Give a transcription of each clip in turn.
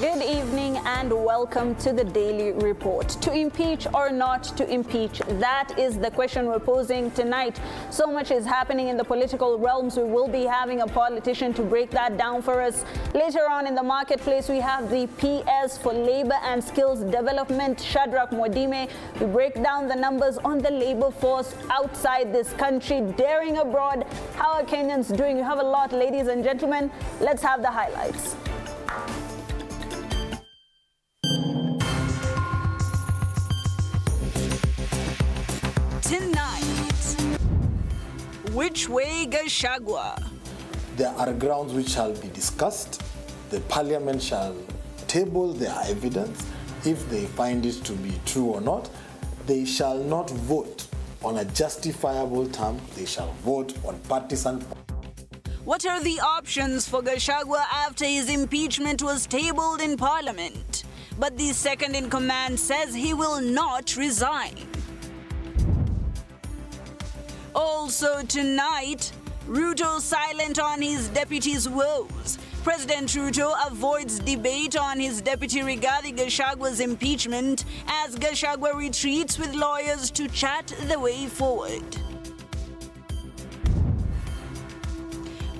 Good evening and welcome to the Daily Report. To impeach or not to impeach, that is the question we're posing tonight. So much is happening in the political realms. We will be having a politician to break that down for us. Later on in the marketplace, we have the PS for Labor and Skills Development, Shadrach Modime. We break down the numbers on the labor force outside this country, daring abroad. How are Kenyans doing? You have a lot, ladies and gentlemen. Let's have the highlights. Tonight, which way Gachagua? There are grounds which shall be discussed. The parliament shall table their evidence. If they find it to be true or not, they shall not vote on a justifiable term. They shall vote on partisan. What are the options for Gachagua after his impeachment was tabled in parliament? But the second in command says he will not resign. Also tonight, Ruto silent on his deputy's woes. President Ruto avoids debate on his deputy regarding Gachagua's impeachment as Gachagua retreats with lawyers to chat the way forward.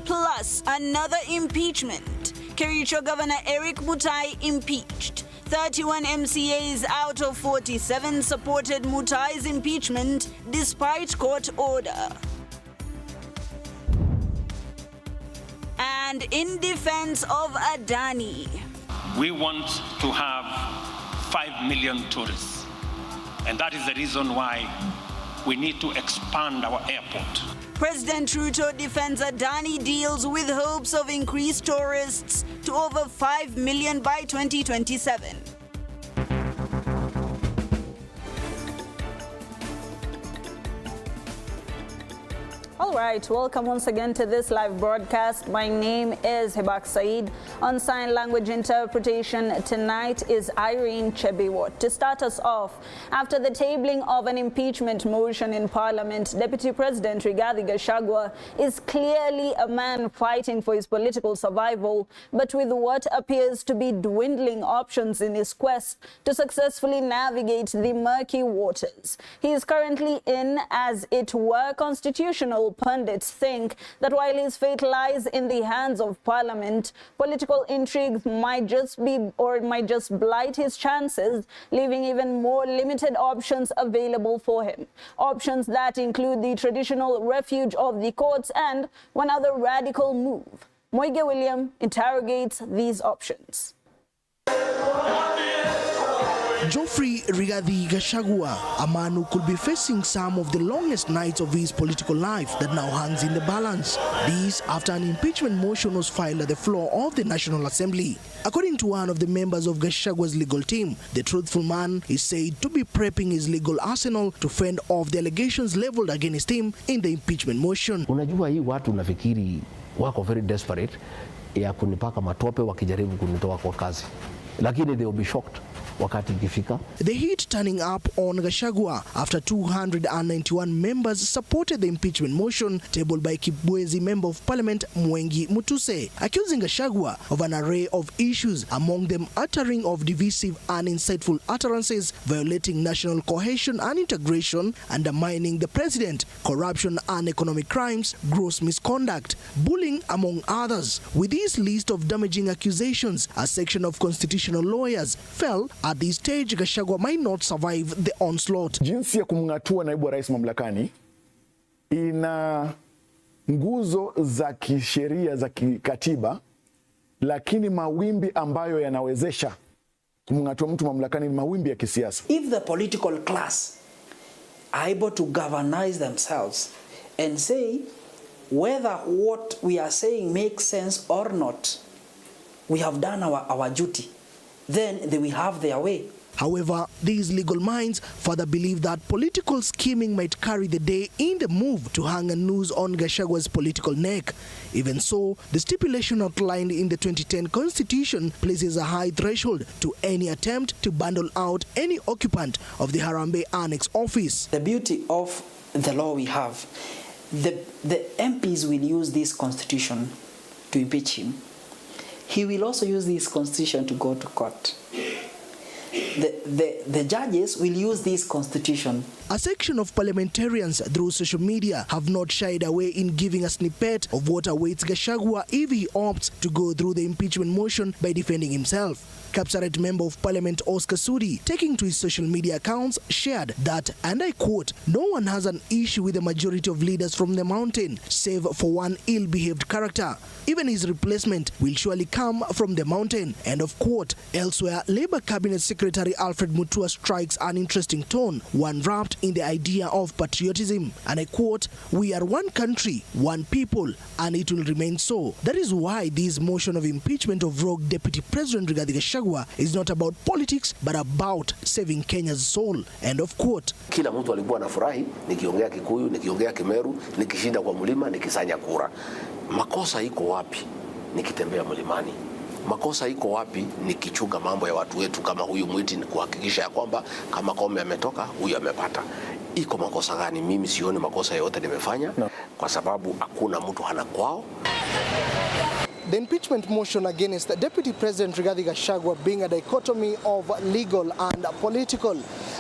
Plus, another impeachment. Kericho Governor Mutai impeached. 31 MCAs out of 47 supported Mutai's impeachment despite court order. And in defense of Adani, we want to have 5 million tourists, and that is the reason why we need to expand our airport. President Ruto defends Adani deals with hopes of increased tourists to over 5 million by 2027. All right, welcome once again to this live broadcast. My name is Hibaq. On sign language interpretation tonight is Irene Chebiwot. To start us off, after the tabling of an impeachment motion in Parliament, Deputy President Rigathi Gachagua is clearly a man fighting for his political survival, but with what appears to be dwindling options in his quest to successfully navigate the murky waters. He is currently in, as it were, constitutional pundits think that while his fate lies in the hands of Parliament, political intrigue might just blight his chances, leaving even more limited options available for him. Options that include the traditional refuge of the courts and one other radical move. Moige William interrogates these options. Geoffrey Rigathi Gachagua, a man who could be facing some of the longest nights of his political life that now hangs in the balance. This after an impeachment motion was filed at the floor of the National Assembly. According to one of the members of Gachagua's legal team, the truthful man is said to be prepping his legal arsenal to fend off the allegations leveled against him in the impeachment motion. Unajua hii watu nafikiri wako very desperate ya kunipaka matope wakijaribu kunitoa kwa kazi. Lakini they will be shocked. The heat turning up on Gachagua after 291 members supported the impeachment motion tabled by Kibwezi Member of Parliament Mwengi Mutuse, accusing Gachagua of an array of issues, among them uttering of divisive and insightful utterances, violating national cohesion and integration, undermining the president, corruption and economic crimes, gross misconduct, bullying, among others. With this list of damaging accusations, a section of constitutional lawyers fell at this stage Gachagua might not survive the onslaught. Jinsi ya kumngatua naibu wa rais mamlakani ina nguzo za kisheria za kikatiba, lakini mawimbi ambayo yanawezesha kumngatua mtu mamlakani ni mawimbi ya kisiasa. If the political class are able to governize themselves and say whether what we are saying makes sense or not, we have done our duty, then they will have their way. However, these legal minds further believe that political scheming might carry the day in the move to hang a noose on Gachagua's political neck. Even so, the stipulation outlined in the 2010 Constitution places a high threshold to any attempt to bundle out any occupant of the Harambee Annex office. The beauty of the law we have, the MPs will use this Constitution to impeach him. he will also use this constitution to go to court. The judges will use this constitution. A section of parliamentarians through social media have not shied away in giving a snippet of what awaits Gachagua if he opts to go through the impeachment motion by defending himself. Kapsaret Member of Parliament Oscar Sudi, taking to his social media accounts, shared that, and I quote, "No one has an issue with the majority of leaders from the mountain, save for one ill-behaved character. Even his replacement will surely come from the mountain." End of quote. Elsewhere, Labour Cabinet Secretary Alfred Mutua strikes an interesting tone, one wrapped in the idea of patriotism. And I quote, "We are one country, one people, and it will remain so. That is why this motion of impeachment of rogue Deputy President Rigathi Gachagua is not about politics, but about saving Kenya's soul." End of quote. Kila mtu alikuwa anafurahi nikiongea Kikuyu, nikiongea Kimeru, nikishinda kwa mlima, nikisanya kura. Makosa iko wapi nikitembea mlimani? Makosa iko wapi nikichunga mambo ya watu wetu kama huyu Mwiti, kuhakikisha ya kwamba kama Kome ametoka huyu amepata? Iko makosa gani? Mimi sioni makosa yote nimefanya, kwa sababu hakuna mtu hana kwao. The impeachment motion against Deputy President Rigathi Gachagua being a dichotomy of legal and political.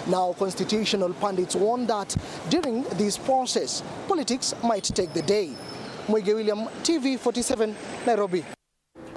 Now, constitutional pundits warn that during this process, politics might take the day. Mwige William, TV47, Nairobi.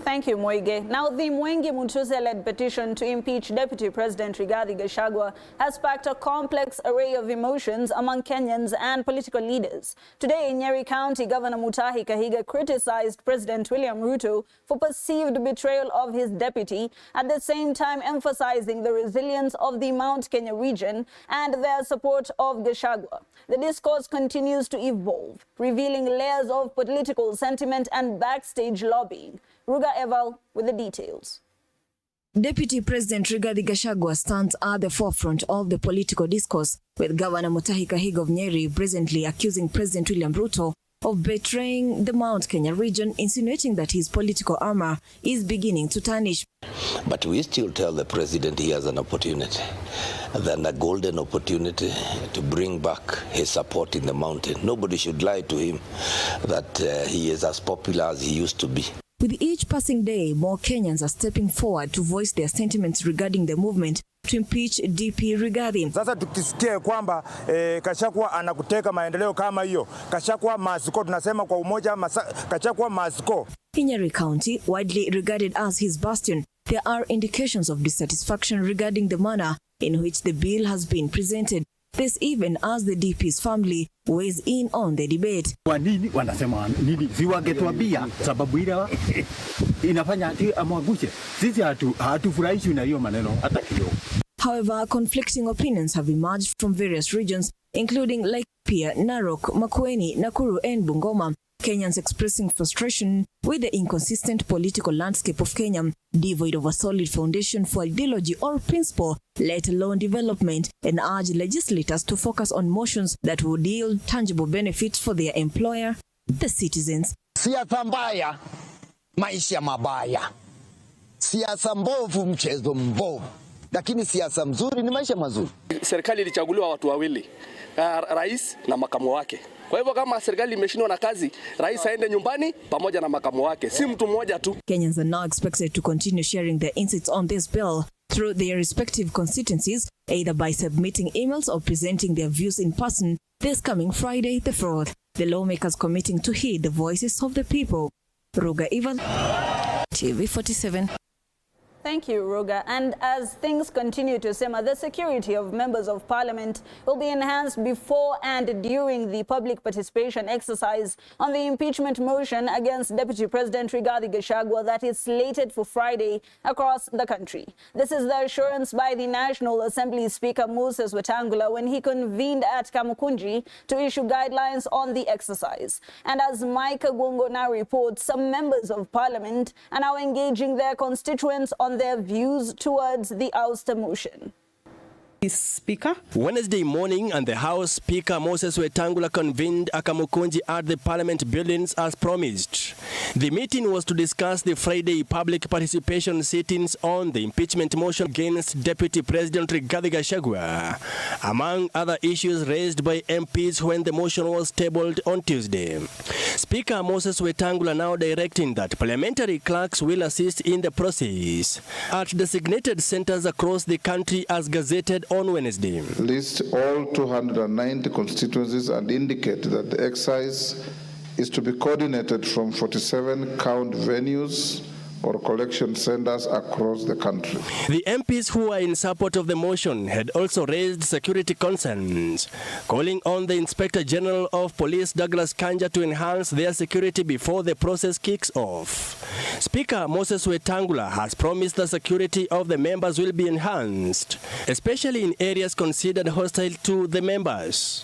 Thank you, Moige. Now, the Mwengi Mutuse-led petition to impeach Deputy President Rigathi Gachagua has sparked a complex array of emotions among Kenyans and political leaders. Today, in Nyeri County, Governor Mutai criticized President William Ruto for perceived betrayal of his deputy, at the same time emphasizing the resilience of the Mount Kenya region and their support of Gachagua. The discourse continues to evolve, revealing layers of political sentiment and backstage lobbying. Ruga Eval with the details. Deputy President Rigathi Gachagua stands at the forefront of the political discourse, with Governor Mutai of Nyeri presently accusing President William Ruto of betraying the Mount Kenya region, insinuating that his political armor is beginning to tarnish. But we still tell the president he has an opportunity, then a golden opportunity to bring back his support in the mountain. Nobody should lie to him that he is as popular as he used to be. With each passing day, more Kenyans are stepping forward to voice their sentiments regarding the movement to impeach DP Rigathi. Sasa tukisikia kwamba Gachagua anakuteka maendeleo kama hiyo, Gachagua maziko, tunasema kwa umoja, Gachagua maziko. In Nyeri County, widely regarded as his bastion, there are indications of dissatisfaction regarding the manner in which the bill has been presented. This even as the DP's family weighs in on the debate. Kwa nini wanasema nini? Siwangetuambia sababu ile inafanya ati amwagushe. Sisi hatufurahishwi na hiyo maneno hata kidogo. However, conflicting opinions have emerged from various regions, including Laikipia, Narok, Makueni, Nakuru and Bungoma. Kenyans expressing frustration with the inconsistent political landscape of Kenya, devoid of a solid foundation for ideology or principle, let alone development, and urge legislators to focus on motions that would yield tangible benefits for their employer, the citizens. Siasa mbaya, maisha mabaya. Siasa mbovu, mchezo mbovu. Lakini siasa mzuri ni maisha mazuri. Serikali ilichaguliwa watu wawili, rais na makamu wake. Kwa hivyo kama serikali imeshindwa na kazi, rais aende nyumbani pamoja na makamu wake, si mtu mmoja tu. Kenyans are now expected to continue sharing their insights on this bill through their respective constituencies, either by submitting emails or presenting their views in person this coming Friday, the 4th. The lawmakers committing to heed the voices of the people. Ruga Ivan, TV47. Thank you, Ruga. And as things continue to simmer, the security of members of parliament will be enhanced before and during the public participation exercise on the impeachment motion against Deputy President Rigathi Gachagua that is slated for Friday across the country. This is the assurance by the National Assembly Speaker Moses Wetangula when he convened at Kamukunji to issue guidelines on the exercise. And as Mike Gongo now reports, some members of parliament are now engaging their constituents on their views towards the ouster motion. Speaker. Wednesday morning, and the House Speaker Moses Wetangula convened a Kamukunji at the Parliament buildings as promised. The meeting was to discuss the Friday public participation sittings on the impeachment motion against Deputy President Rigathi Gachagua, among other issues raised by MPs when the motion was tabled on Tuesday. Speaker Moses Wetangula now directing that parliamentary clerks will assist in the process at designated centers across the country as gazetted on Wednesday. List all 290 constituencies and indicate that the exercise is to be coordinated from 47 count venues or collection centers across the country. The MPs who are in support of the motion had also raised security concerns, calling on the Inspector General of Police Douglas Kanja to enhance their security before the process kicks off. Speaker Moses Wetangula has promised the security of the members will be enhanced, especially in areas considered hostile to the members.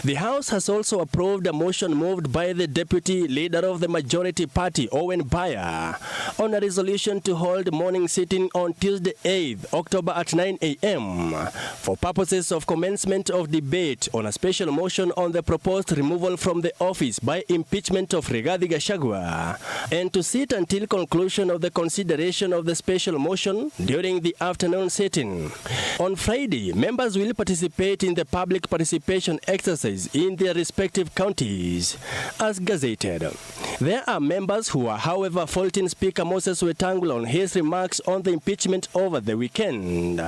The House has also approved a motion moved by the Deputy Leader of the Majority Party, Owen Baya, on a resolution to hold morning sitting on Tuesday 8th October at 9 a.m. for purposes of commencement of debate on a special motion on the proposed removal from the office by impeachment of Rigathi Gachagua, and to sit until conclusion of the consideration of the special motion during the afternoon sitting. On Friday, members will participate in the public participation exercise in their respective counties as gazetted. There are members who are, however, faulting Speaker Moses Wetangula on his remarks on the impeachment over the weekend,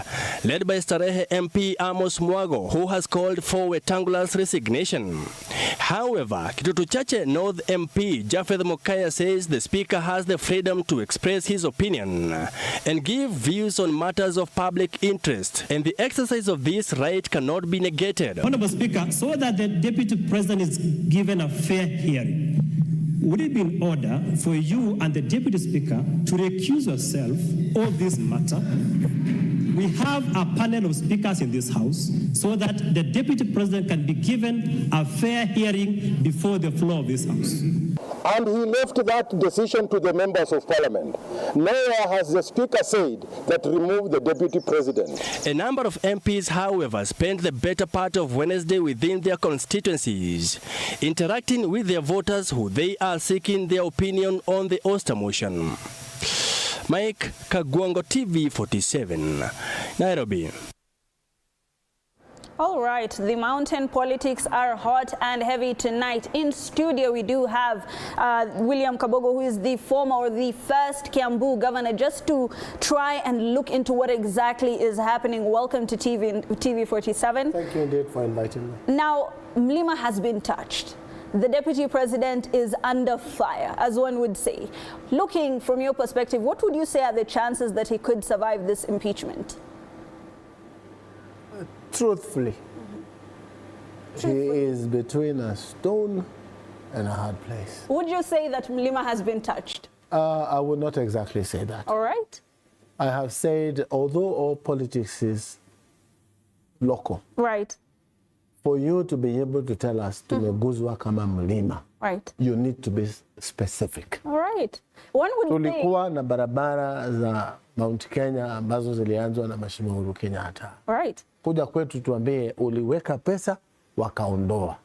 led by Starehe MP Amos Mwago, who has called for Wetangula's resignation. However, Kitutu Chache North MP Japheth Mukaya says the Speaker has the freedom to express his opinion and give views on matters of public interest, and the exercise of this right cannot be negated. Honorable Speaker, so that the Deputy President is given a fair hearing, would it be in order for you and the Deputy Speaker to recuse yourself of this matter? We have a panel of speakers in this House so that the Deputy President can be given a fair hearing before the floor of this House. And he left that decision to the members of Parliament. Nowhere has the Speaker said that remove the Deputy President. A number of MPs, however, spent the better part of Wednesday within their constituencies, interacting with their voters who they are seeking their opinion on the Oster motion. Mike Kagwango, TV47, Nairobi. All right, the mountain politics are hot and heavy tonight. In studio, we do have William Kabogo, who is the former or the first Kiambu governor, just to try and look into what exactly is happening. Welcome to TV47. Thank you indeed for inviting me. Now, Mlima has been touched. The Deputy President is under fire, as one would say. Looking from your perspective, what would you say are the chances that he could survive this impeachment? Truthfully, he is between a stone and a hard place. Would you say that Mlima has been touched? I would not exactly say that. All right. I have said, although all politics is local, right, for you to be able to tell us tumeguzwa kama Mlima, right, you need to be specific. All right. One would tulikuwa na barabara za Mount Kenya ambazo zilianzwa na Mheshimiwa Uhuru Kenyatta. Right. Kuja kwetu tuambie uliweka pesa wakaondoa.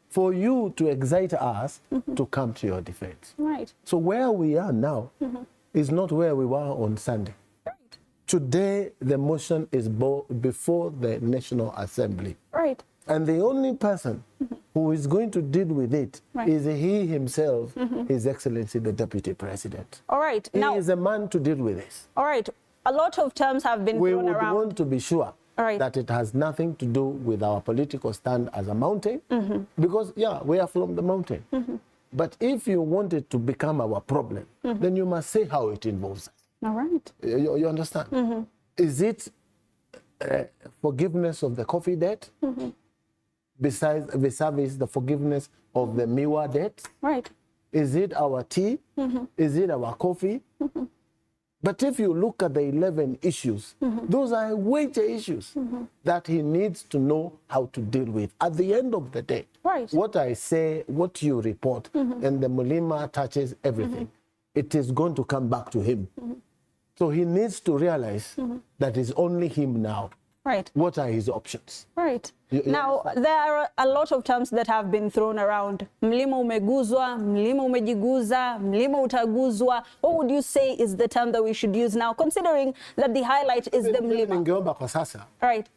For you to excite us to come to your defense. Right. So where we are now is not where we were on Sunday. Right. Today the motion is before the National Assembly. Right. And the only person who is going to deal with it is he himself, His Excellency the Deputy President. All right. He is a man to deal with this. All right. A lot of terms have been thrown around. We would want to be sure that it has nothing to do with our political stand as a mountain, because, yeah, we are from the mountain. But if you want it to become our problem, then you must say how it involves us. All right. You understand? Is it forgiveness of the coffee debt? Besides the forgiveness of the Miwa debt? Right. Is it our tea? Is it our coffee? But if you look at the 11 issues, those are weighty issues that he needs to know how to deal with. At the end of the day, what I say, what you report, and the Mlima touches everything, it is going to come back to him. So he needs to realize that it's only him now Right. What are his options? Right. Now, there are a lot of terms that have been thrown around. Mlima umeguzwa, mlima umejiguza, mlima utaguzwa. What would you say is the term that we should use now, considering that the highlight is the mlima? Ningeomba kwa sasa. Right.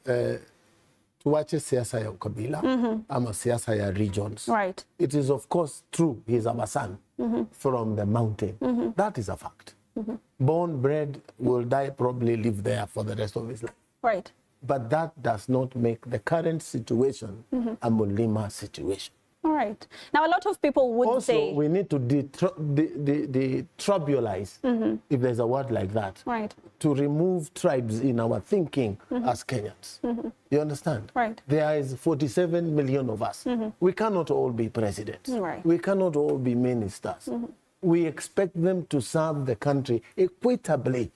Tuache siasa ya ukabila ama siasa ya regions. Right. It is of course true he's our son from the mountain. That is a fact. Born, bred, will die, probably live there for the rest of his life. Right. But that does not make the current situation a Mulima situation. All right. Now, a lot of people would also, say... we need to detribulize, if there's a word like that, right, to remove tribes in our thinking as Kenyans. You understand? Right. There is 47 million of us. We cannot all be presidents. Right. We cannot all be ministers. We expect them to serve the country equitably.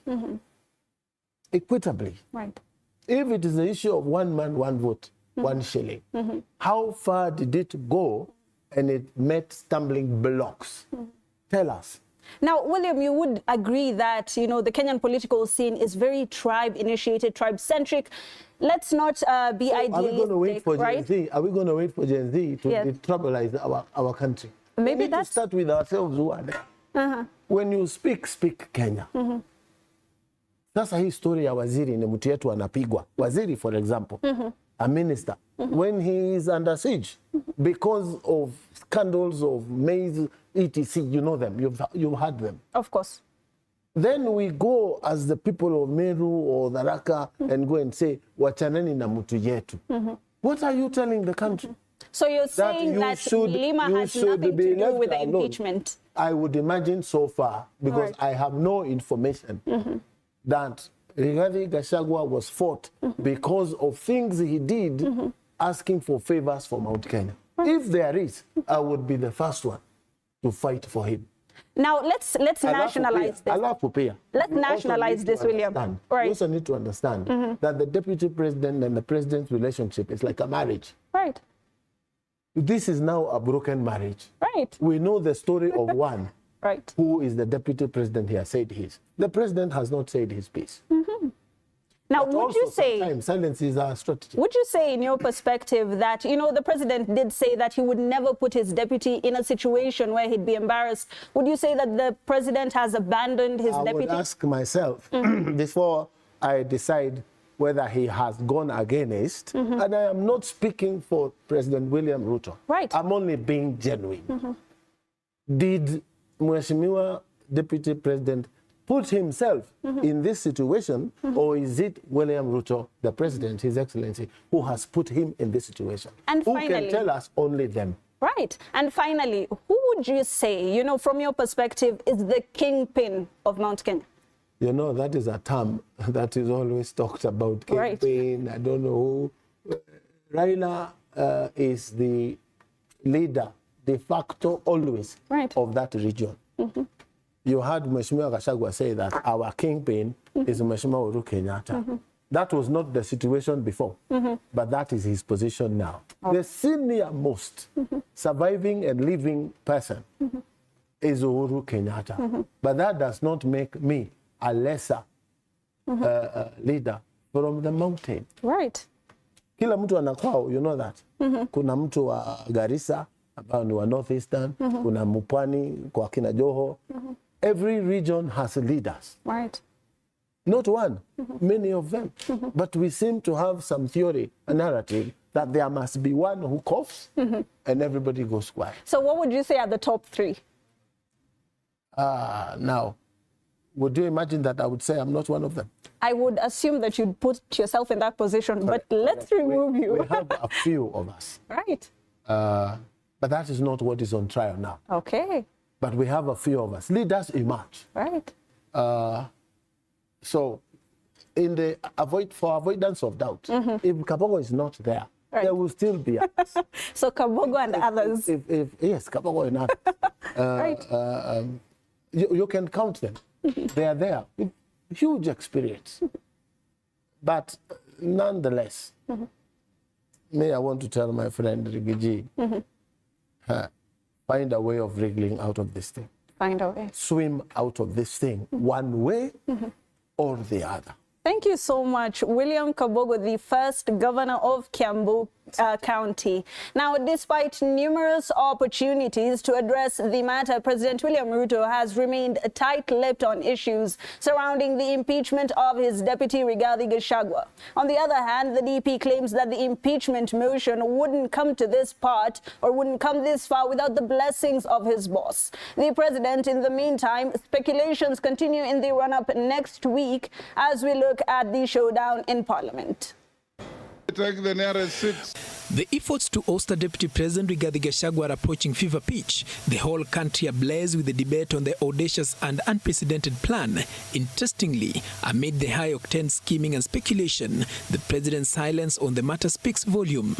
Equitably. Right. If it is the issue of one man, one vote, 1 shilling, how far did it go and it met stumbling blocks? Tell us. Now, William, you would agree that, you know, the Kenyan political scene is very tribe-initiated, tribe-centric. Let's not be idealistic, are we going to wait for right? Gen Z? Are we going to wait for Gen Z to detribalize our country? Maybe we need to start with ourselves who are there. When you speak Kenya. Sasa hii story ya waziri ni mtu yetu anapigwa. Waziri, for example, a minister, when he is under siege because of scandals of maize, etc., you know them, you've heard them. Of course. Then we go as the people of Meru or Tharaka and go and say, wachaneni na mtu yetu. What are you telling the country? So you're saying that Lima has nothing to do with the impeachment? I would imagine so far, because I have no information that Gachagua was fought because of things he did asking for favors for Mount Kenya. If there is, I would be the first one to fight for him. Now, let's nationalize this. Let's nationalize this, William. Right. You also need to understand that the deputy president and the president's relationship is like a marriage. Right. This is now a broken marriage. Right. We know the story of one right, who is the deputy president here said his. The president has not said his piece. Now, But would you say... silence is our strategy. Would you say, in your perspective, that, you know, the president did say that he would never put his deputy in a situation where he'd be embarrassed? Would you say that the president has abandoned his deputy? I would ask myself, before I decide whether he has gone against, and I am not speaking for President William Ruto. Right. I'm only being genuine. Did Mheshimiwa Deputy President put himself in this situation, or is it William Ruto, the president, His Excellency, who has put him in this situation? And who finally, can tell us? Only them. Right. And finally, who would you say, you know, from your perspective, is the kingpin of Mount Kenya? You know, that is a term that is always talked about. Kingpin, I don't know who. Raila is the leader, de facto, always, of that region. You heard Mheshimiwa Gachagua say that our kingpin is Mheshimiwa Uhuru Kenyatta. That was not the situation before, but that is his position now. The senior most surviving and living person is Uhuru Kenyatta. But that does not make me a lesser leader from the mountain. Right. Kila mtu anakwao, you know that. Kuna mtu wa Garissa, ambao ni wa Northeastern, kuna Mupwani, kwa kina Joho. Every region has leaders. Right. Not one, many of them. But we seem to have some theory, a narrative, that there must be one who coughs and everybody goes quiet. So what would you say are the top three? Now, would you imagine that I would say I'm not one of them? I would assume that you'd put yourself in that position, but let's remove you. We have a few of us. Right. But that is not what is on trial now. Okay. But we have a few of us. Leaders emerge. Right. So, in the avoidance of doubt, if Kabogo is not there, there will still be others. So Kabogo and others. Yes, Kabogo and others. You can count them. They are there with huge experience. But nonetheless, I want to tell my friend Rigiji, find a way of wriggling out of this thing. Find a way. Swim out of this thing one way or the other. Thank you so much, William Kabogo, the first governor of Kiambu County. Now, despite numerous opportunities to address the matter, President William Ruto has remained tight-lipped on issues surrounding the impeachment of his deputy Rigathi Gachagua. On the other hand, the DP claims that the impeachment motion wouldn't come to this part or wouldn't come this far without the blessings of his boss. The president, in the meantime, speculations continue in the run-up next week as we look at the showdown in Parliament. Take the nearest seat. The efforts to oust Deputy President Rigathi Gachagua are approaching fever pitch. The whole country ablaze with the debate on the audacious and unprecedented plan. Interestingly, amid the high-octane scheming and speculation, the president's silence on the matter speaks volume.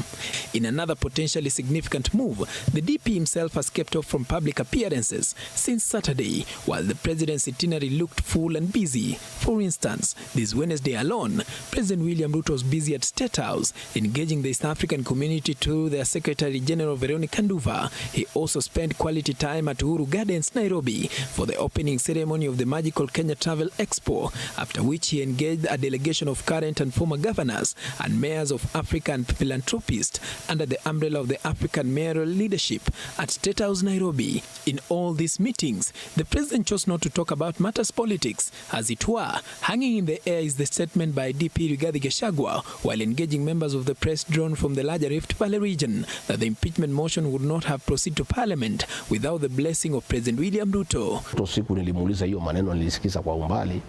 In another potentially significant move, the DP himself has kept off from public appearances since Saturday, while the president's itinerary looked full and busy. For instance, this Wednesday alone, President William Ruto was busy at State House, engaging the East African community through their Secretary General Veronica Nduva. He also spent quality time at Uhuru Gardens, Nairobi, for the opening ceremony of the Magical Kenya Travel Expo, after which he engaged a delegation of current and former governors and mayors of Africa and philanthropists under the umbrella of the African Mayoral Leadership at State House, Nairobi. In all these meetings, the president chose not to talk about matters politics. As it were, hanging in the air is the statement by DP Rigathi Gachagua, while engaging members of the press drawn from the larger Rift Valley region, that the impeachment motion would not have proceeded to Parliament without the blessing of President William Ruto. Siku nilimuuliza hiyo maneno, nilisikiza kwa umbali,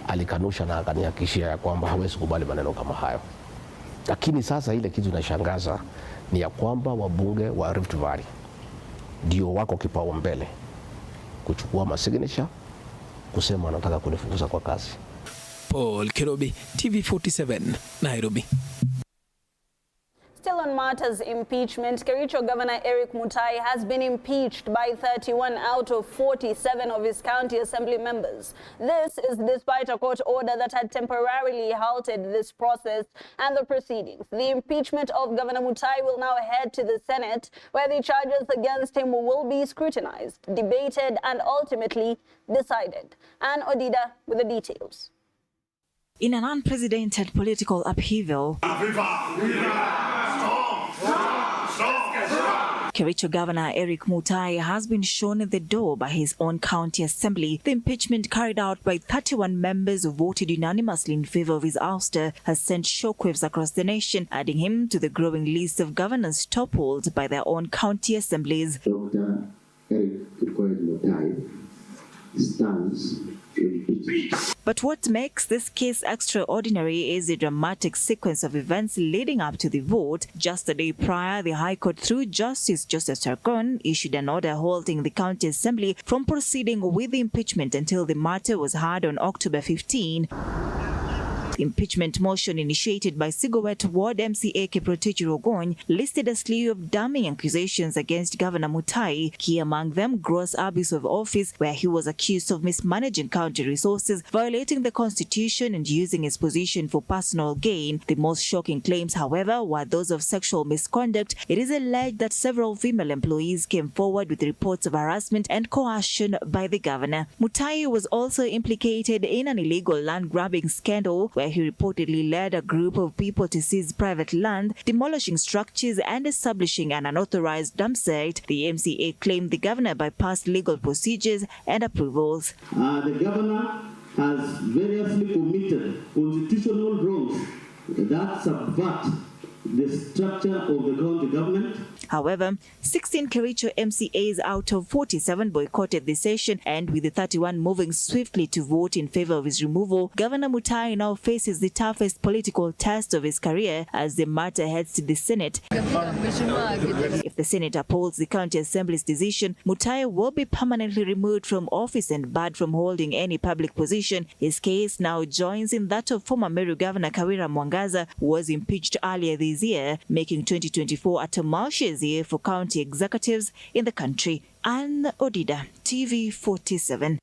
alikanusha na akanihakikishia ya kwamba hawezi kubali maneno kama hayo. Lakini sasa ile kitu inashangaza ni ya kwamba wabunge wa Rift Valley ndio wako kipaumbele kuchukua masignature kusema wanataka kunifukuza kwa kazi. Paul Kerobi, TV47, Nairobi. Still on matters impeachment, Kericho Governor Eric Mutai has been impeached by 31 out of 47 of his county assembly members. This is despite a court order that had temporarily halted this process and the proceedings. The impeachment of Governor Mutai will now head to the Senate, where the charges against him will be scrutinized, debated, and ultimately decided. Anne Odida with the details. In an unprecedented political upheaval, Kericho Governor Eric Mutai has been shown at the door by his own county assembly. The impeachment carried out by 31 members who voted unanimously in favor of his ouster has sent shockwaves across the nation, adding him to the growing list of governors toppled by their own county assemblies. Dr. Eric Mutai stands impeached. But what makes this case extraordinary is the dramatic sequence of events leading up to the vote. Just a day prior, the High Court, through Justice Joseph Sarkon, issued an order halting the county assembly from proceeding with the impeachment until the matter was heard on October 15. The impeachment motion initiated by Sigowet Ward MCA Kiprotich Rogony listed a slew of damning accusations against Governor Mutai, key among them gross abuse of office, where he was accused of mismanaging county resources, violating the constitution and using his position for personal gain. The most shocking claims, however, were those of sexual misconduct. It is alleged that several female employees came forward with reports of harassment and coercion by the governor. Mutai was also implicated in an illegal land grabbing scandal, where he reportedly led a group of people to seize private land, demolishing structures and establishing an unauthorized dump site. The MCA claimed the governor bypassed legal procedures and approvals. The governor has variously committed constitutional wrongs that subvert the structure of the county government. However, 16 Kericho MCAs out of 47 boycotted the session, and with the 31 moving swiftly to vote in favor of his removal, Governor Mutai now faces the toughest political test of his career as the matter heads to the Senate. If the Senate upholds the county assembly's decision, Mutai will be permanently removed from office and barred from holding any public position. His case now joins in that of former Meru Governor Kawira Mwangaza, who was impeached earlier this year, making 2024 a tumultuous year for county executives in the country. Anne Odida, TV47.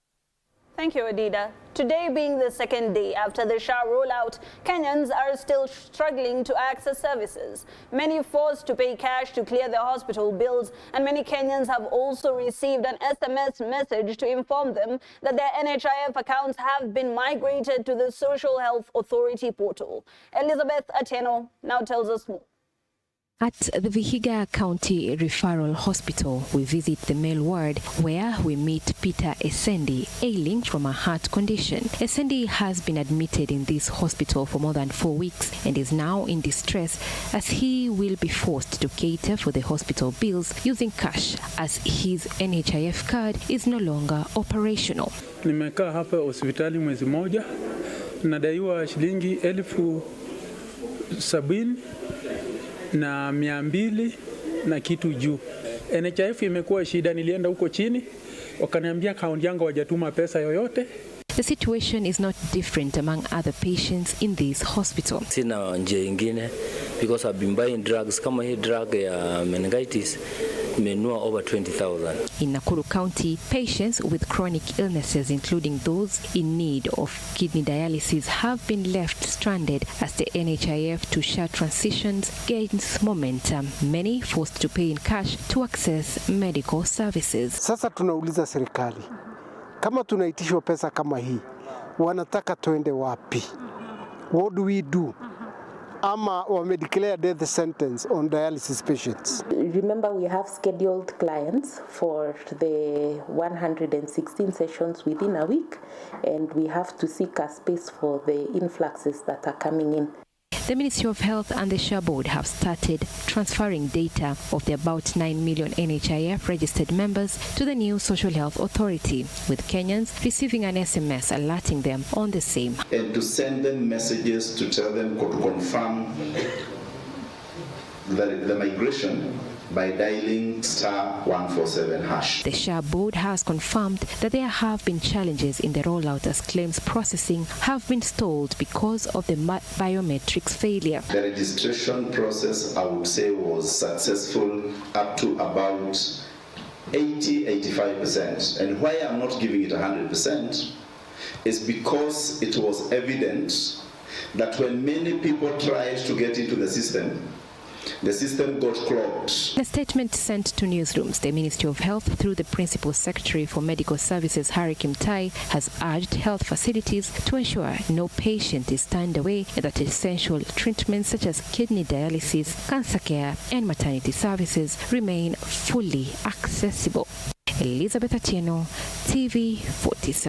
Thank you, Adida. Today being the second day after the SHA rollout, Kenyans are still struggling to access services. Many forced to pay cash to clear their hospital bills, and many Kenyans have also received an SMS message to inform them that their NHIF accounts have been migrated to the Social Health Authority portal. Elizabeth Atieno now tells us more. At the Vihiga County Referral Hospital, we visit the male ward where we meet Peter Esendi, ailing from a heart condition. Esendi has been admitted in this hospital for more than 4 weeks and is now in distress as he will be forced to cater for the hospital bills using cash as his NHIF card is no longer operational. Nimekaa hapa hospitali mwezi moja, nadaiwa shilingi 70,000 na 200 na kitu juu. NHIF imekuwa shida, nilienda huko chini wakaniambia akaunti yangu hawajatuma pesa yoyote. The situation is not different among other patients in this hospital. Sina njia ingine because I've been buying drugs kama hii drug ya meningitis nimenunua over 20,000. In Nakuru County, patients with chronic illnesses, including those in need of kidney dialysis, have been left stranded as the NHIF to SHA transitions gains momentum. Many forced to pay in cash to access medical services. Sasa tunauliza serikali, kama tunaitishwa pesa kama hii, wanataka tuende wapi? What do we do? Ama wamedeclare death sentence on dialysis patients. Remember, we have scheduled clients for the 116 sessions within a week, and we have to seek a space for the influxes that are coming in. The Ministry of Health and the SHA Board have started transferring data of the about 9 million NHIF registered members to the new Social Health Authority, with Kenyans receiving an SMS alerting them on the same. And to send them messages to tell them to confirm the migration by dialing *147#. The SHA Board has confirmed that there have been challenges in the rollout as claims processing have been stalled because of the biometrics failure. The registration process, I would say, was successful up to about 80-85%. And why I'm not giving it 100% is because it was evident that when many people tried to get into the system got clogged. In a statement sent to newsrooms, the Ministry of Health, through the Principal Secretary for Medical Services, Mutai, has urged health facilities to ensure no patient is turned away and that essential treatments such as kidney dialysis, cancer care, and maternity services remain fully accessible. Elizabeth Atieno, TV47.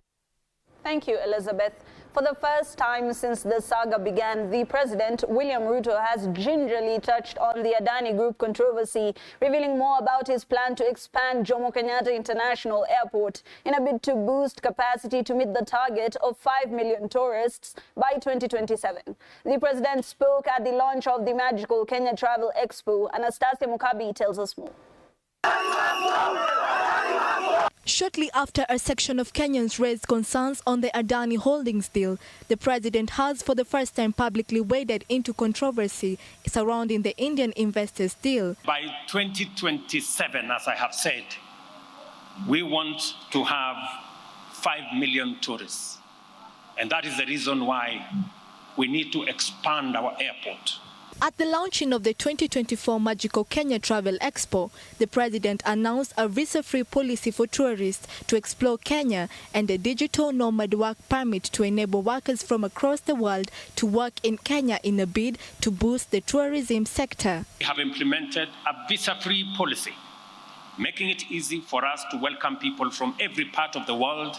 Thank you, Elizabeth. For the first time since the saga began, the President, William Ruto, has gingerly touched on the Adani Group controversy, revealing more about his plan to expand Jomo Kenyatta International Airport in a bid to boost capacity to meet the target of 5 million tourists by 2027. The President spoke at the launch of the Magical Kenya Travel Expo. Anastasia Mukabi tells us more. Shortly after a section of Kenyans raised concerns on the Adani Holdings deal, the president has for the first time publicly waded into controversy surrounding the Indian investors' deal. By 2027, as I have said, we want to have 5 million tourists. And that is the reason why we need to expand our airport. At the launching of the 2024 Magical Kenya Travel Expo, the president announced a visa-free policy for tourists to explore Kenya and a digital nomad work permit to enable workers from across the world to work in Kenya in a bid to boost the tourism sector. We have implemented a visa-free policy, making it easy for us to welcome people from every part of the world,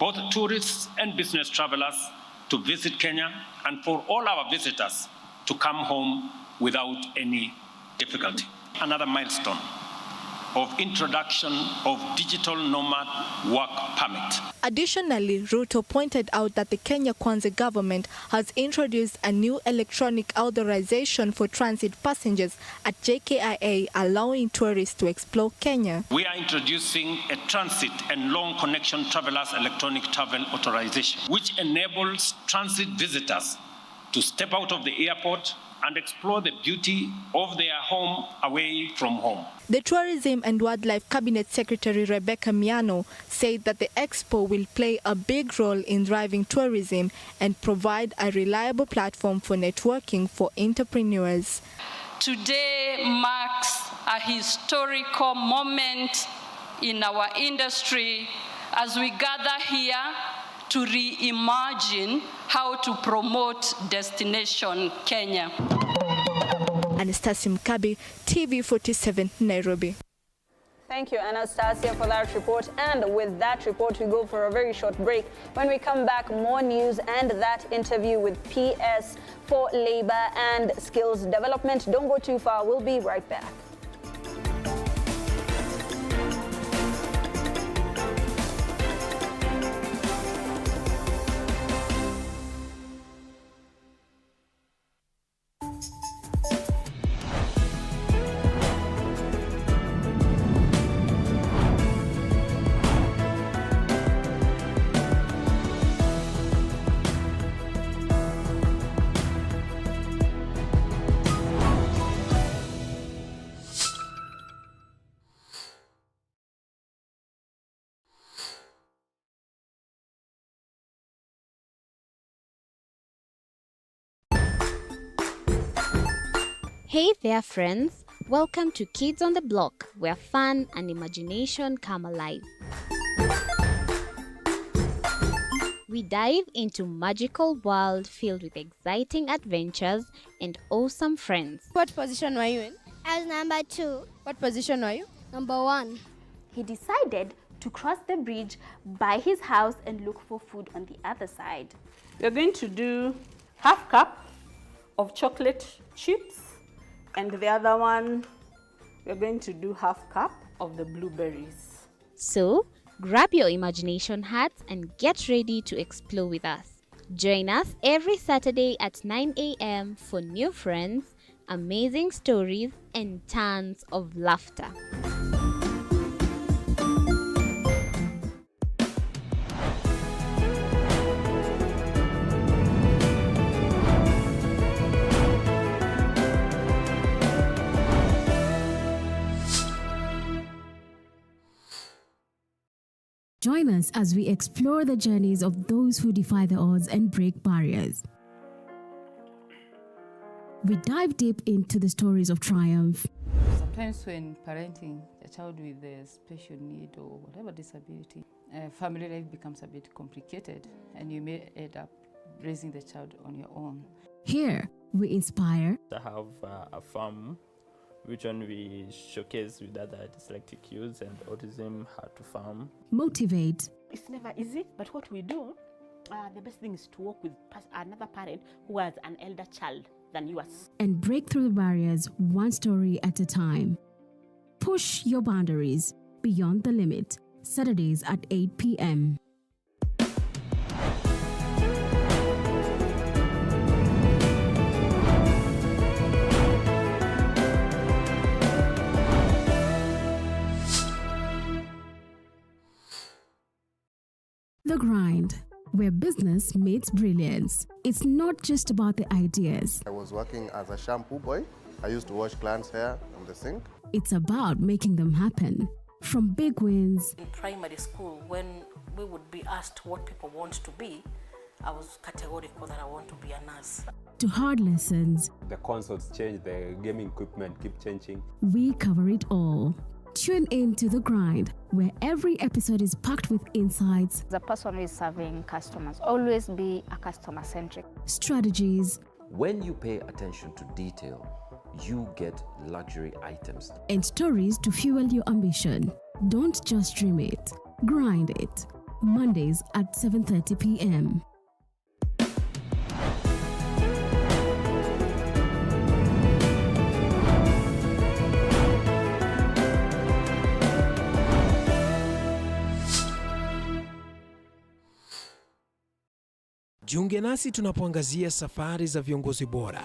both tourists and business travelers, to visit Kenya, and for all our visitors to come home without any difficulty. Another milestone of introduction of digital nomad work permit. Additionally, Ruto pointed out that the Kenya Kwanza government has introduced a new electronic authorization for transit passengers at JKIA, allowing tourists to explore Kenya. We are introducing a transit and long connection travelers electronic travel authorization, which enables transit visitors to step out of the airport and explore the beauty of their home away from home. The Tourism and Wildlife Cabinet Secretary Rebecca Miano said that the expo will play a big role in driving tourism and provide a reliable platform for networking for entrepreneurs. Today marks a historical moment in our industry as we gather here to reimagine how to promote Destination Kenya. Anastasia Mkabi, TV47, Nairobi. Thank you, Anastasia, for that report. And with that report, we go for a very short break. When we come back, more news and that interview with PS for Labor and Skills Development. Don't go too far. We'll be right back. Hey there friends, welcome to Kids on the Block, where fun and imagination come alive. We dive into magical world filled with exciting adventures and awesome friends. What position were you in? I was number 2. What position were you? Number 1. He decided to cross the bridge by his house and look for food on the other side. We're going to do half cup of chocolate chips, and the other one, we're going to do half cup of the blueberries. So, grab your imagination hats and get ready to explore with us. Join us every Saturday at 9 a.m. for new friends, amazing stories, and tons of laughter. Join us as we explore the journeys of those who defy the odds and break barriers. We dive deep into the stories of triumph. Sometimes when parenting a child with a special need or whatever disability, family life becomes a bit complicated and you may end up raising the child on your own. Here, we inspire. I have a farm which one we showcase with other dyslexic youths and autism, how to farm. Motivate. It's never easy, but what we do, the best thing is to work with another parent who has an elder child than yours. And break through the barriers one story at a time. Push your boundaries beyond the limit. Saturdays at 8 p.m. The Grind, where business meets brilliance. It's not just about the ideas. I was working as a shampoo boy. I used to wash clients' hair on the sink. It's about making them happen. From big wins. In primary school, when we would be asked what people want to be, I was categorical that I want to be a nurse. To hard lessons. The consoles change, the gaming equipment keep changing. We cover it all. Tune in to The Grind, where every episode is packed with insights. The person who is serving customers, always be a customer-centric. Strategies. When you pay attention to detail, you get luxury items. And stories to fuel your ambition. Don't just dream it, grind it. Mondays at 7:30 p.m. Jiunge nasi tunapoangazia safari za viongozi bora.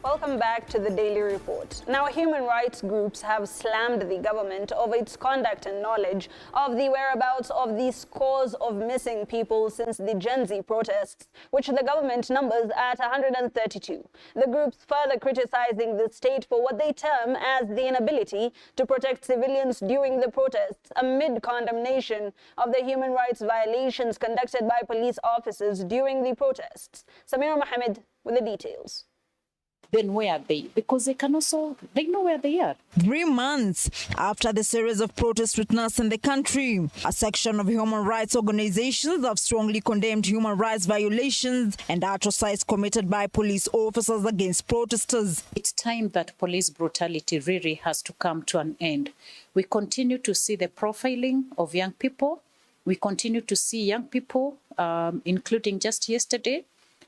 Welcome back to the Daily Report. Now, human rights groups have slammed the government over its conduct and knowledge of the whereabouts of the scores of missing people since the Gen Z protests, which the government numbers at 132. The groups further criticizing the state for what they term as the inability to protect civilians during the protests, amid condemnation of the human rights violations conducted by police officers during the protests. Samira Mohammed with the details. Then where are they? Because they know where they are. 3 months after the series of protests witnessed in the country, a section of human rights organizations have strongly condemned human rights violations and atrocities committed by police officers against protesters. It's time that police brutality really has to come to an end. We continue to see the profiling of young people. We continue to see young people, including just yesterday,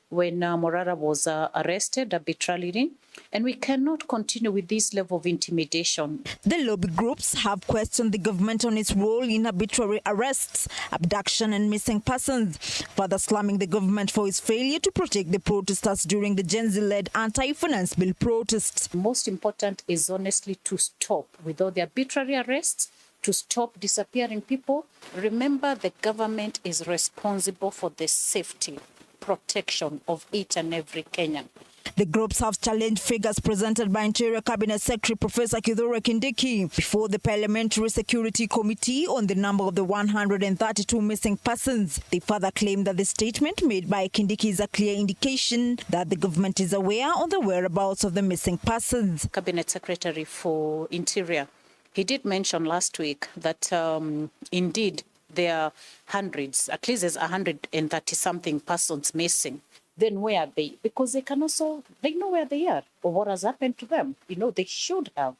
when Morara was arrested arbitrarily, and we cannot continue with this level of intimidation. The lobby groups have questioned the government on its role in arbitrary arrests, abduction and missing persons, further slamming the government for its failure to protect the protesters during the Gen Z-led anti-finance bill protests. Most important is honestly to stop with all the arbitrary arrests, to stop disappearing people. Remember, the government is responsible for the safety, protection of each and every Kenyan. The groups have challenged figures presented by Interior Cabinet Secretary Professor Kithure Kindiki before the Parliamentary Security Committee on the number of the 132 missing persons. They further claim that the statement made by Kindiki is a clear indication that the government is aware of the whereabouts of the missing persons. Cabinet Secretary for Interior, he did mention last week that indeed there are hundreds, at least there's 130-something persons missing. Then where are they? Because they know where they are or what has happened to them. They should have.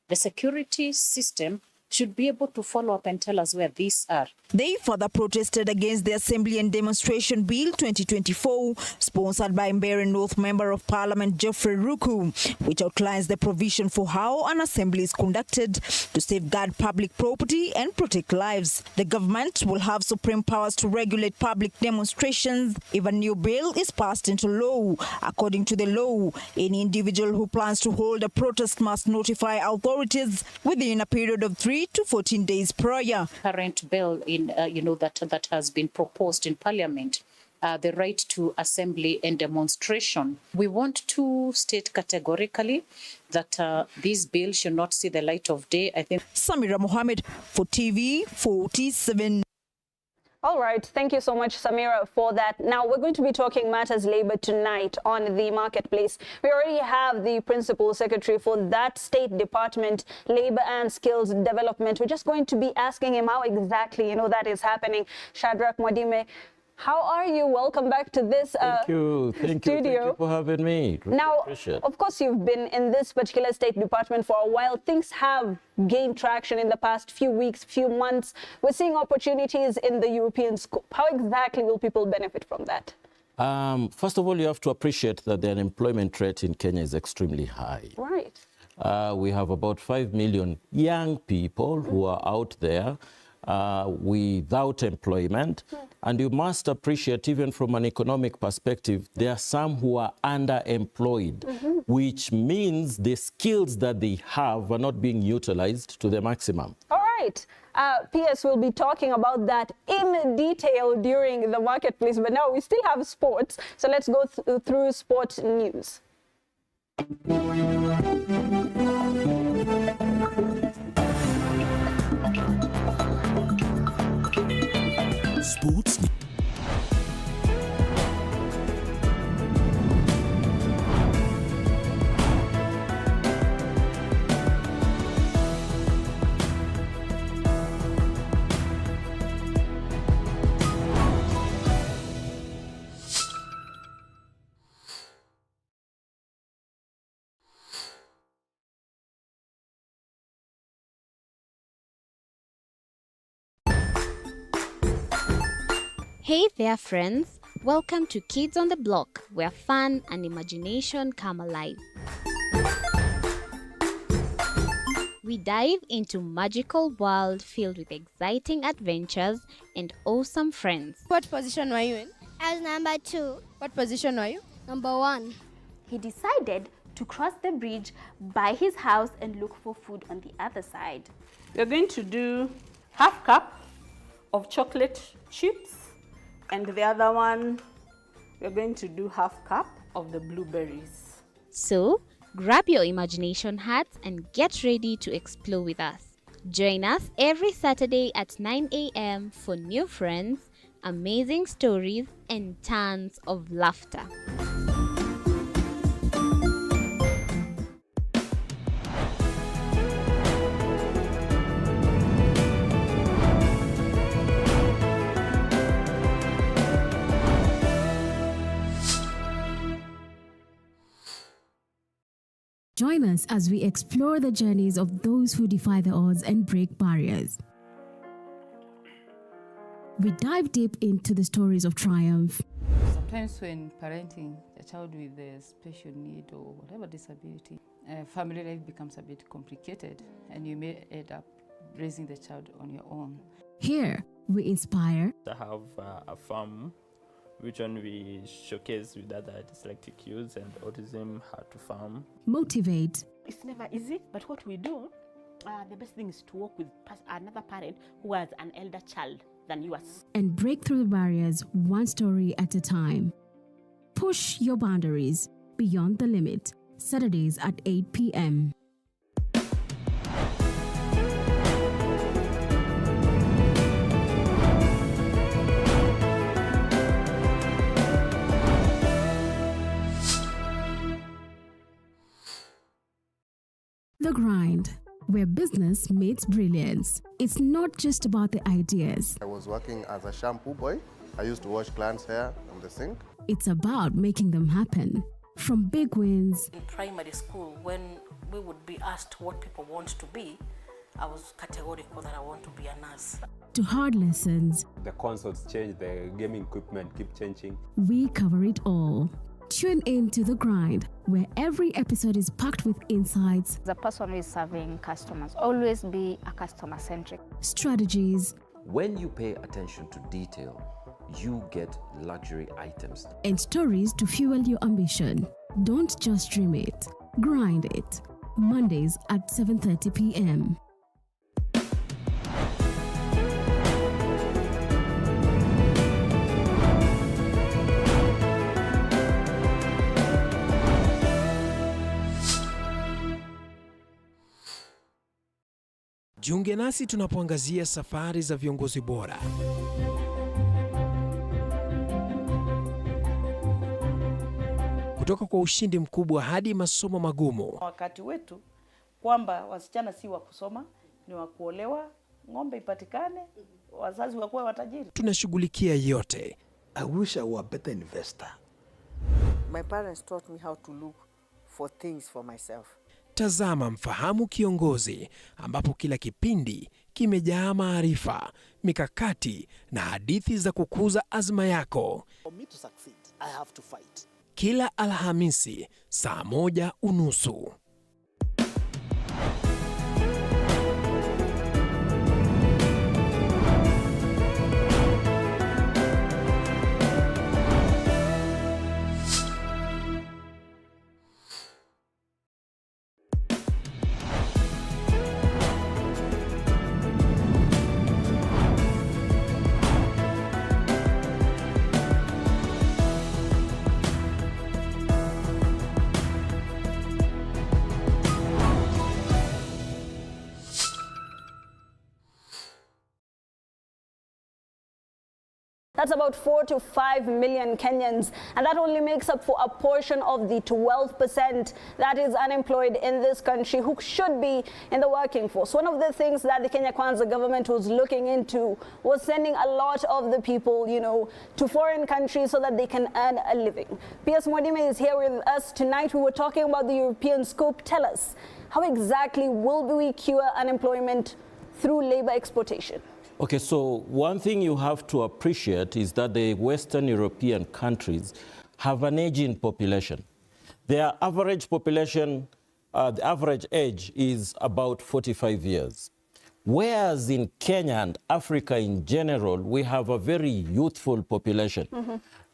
The security system should be able to follow up and tell us where these are. They further protested against the Assembly and Demonstration Bill 2024, sponsored by Mbeere North Member of Parliament Geoffrey Ruku, which outlines the provision for how an assembly is conducted to safeguard public property and protect lives. The government will have supreme powers to regulate public demonstrations if a new bill is passed into law. According to the law, any individual who plans to hold a protest must notify authorities within a period of 3 to 14 days prior. Current bill that has been proposed in Parliament, the right to assembly and demonstration. We want to state categorically that this bill should not see the light of day. I think. Samira Mohammed for TV47. All right. Thank you so much, Samira, for that. Now, we're going to be talking matters labor tonight on the marketplace. We already have the principal secretary for that State Department, Labor and Skills Development. We're just going to be asking him how exactly, that is happening. Shadrach Mwadime, how are you? Welcome back to this studio. Thank you for having me. Really now, of course, you've been in this particular State Department for a while. Things have gained traction in the past few weeks, few months. We're seeing opportunities in the European scope. How exactly will people benefit from that? First of all, you have to appreciate that the unemployment rate in Kenya is extremely high. Right. We have about 5 million young people who are out there without employment. And you must appreciate, even from an economic perspective, there are some who are underemployed, which means the skills that they have are not being utilized to the maximum. All right. PS will be talking about that in detail during the marketplace, but now we still have sports. So let's go through sport news. Sports. Hey there, friends. Welcome to Kids on the Block, where fun and imagination come alive. We dive into magical world filled with exciting adventures and awesome friends. What position were you in? I was number 2. What position were you? Number 1. He decided to cross the bridge by his house and look for food on the other side. We're going to do half cup of chocolate chips, and the other one, we're going to do half cup of the blueberries. So, grab your imagination hats and get ready to explore with us. Join us every Saturday at 9 a.m. for new friends, amazing stories, and tons of laughter. Join us as we explore the journeys of those who defy the odds and break barriers. We dive deep into the stories of triumph. Sometimes when parenting a child with a special need or whatever disability, family life becomes a bit complicated and you may end up raising the child on your own. Here, we inspire. I have a farm which one we showcase with other dyslexic youths and autism, how to farm. Motivate. It's never easy, but what we do, the best thing is to work with another parent who has an elder child than yours. And break through the barriers one story at a time. Push your boundaries beyond the limit. Saturdays at 8 p.m. The Grind, where business meets brilliance. It's not just about the ideas. I was working as a shampoo boy. I used to wash clients' hair on the sink. It's about making them happen. From big wins. In primary school, when we would be asked what people want to be, I was categorical that I want to be a nurse. To hard lessons. The consoles change, the gaming equipment keep changing. We cover it all. Tune in to The Grind, where every episode is packed with insights. The person who is serving customers, always be a customer-centric. Strategies. When you pay attention to detail, you get luxury items. And stories to fuel your ambition. Don't just dream it, grind it. Mondays at 7:30 p.m. Jiunge nasi tunapoangazia safari za viongozi bora. Kutoka kwa ushindi mkubwa hadi masomo magumu. Wakati wetu kwamba wasichana si wa kusoma, ni wa kuolewa, ng'ombe ipatikane, wazazi wakuwe watajiri. Tunashughulikia yote. I wish I were a better investor. My parents taught me how to look for things for myself. Tazama Mfahamu Kiongozi, ambapo kila kipindi kimejaa maarifa, mikakati na hadithi za kukuza azma yako. For me to succeed, I have to fight. Kila Alhamisi saa 1:30. That's about 4 to 5 million Kenyans, and that only makes up for a portion of the 12% that is unemployed in this country who should be in the working force. One of the things that the Kenya Kwanza government was looking into was sending a lot of the people, to foreign countries so that they can earn a living. P.S. Modime is here with us tonight. We were talking about the European scope. Tell us, how exactly will we cure unemployment through labor exploitation? Okay, so one thing you have to appreciate is that the Western European countries have an aging population. Their average population, the average age is about 45 years. Whereas in Kenya and Africa in general, we have a very youthful population.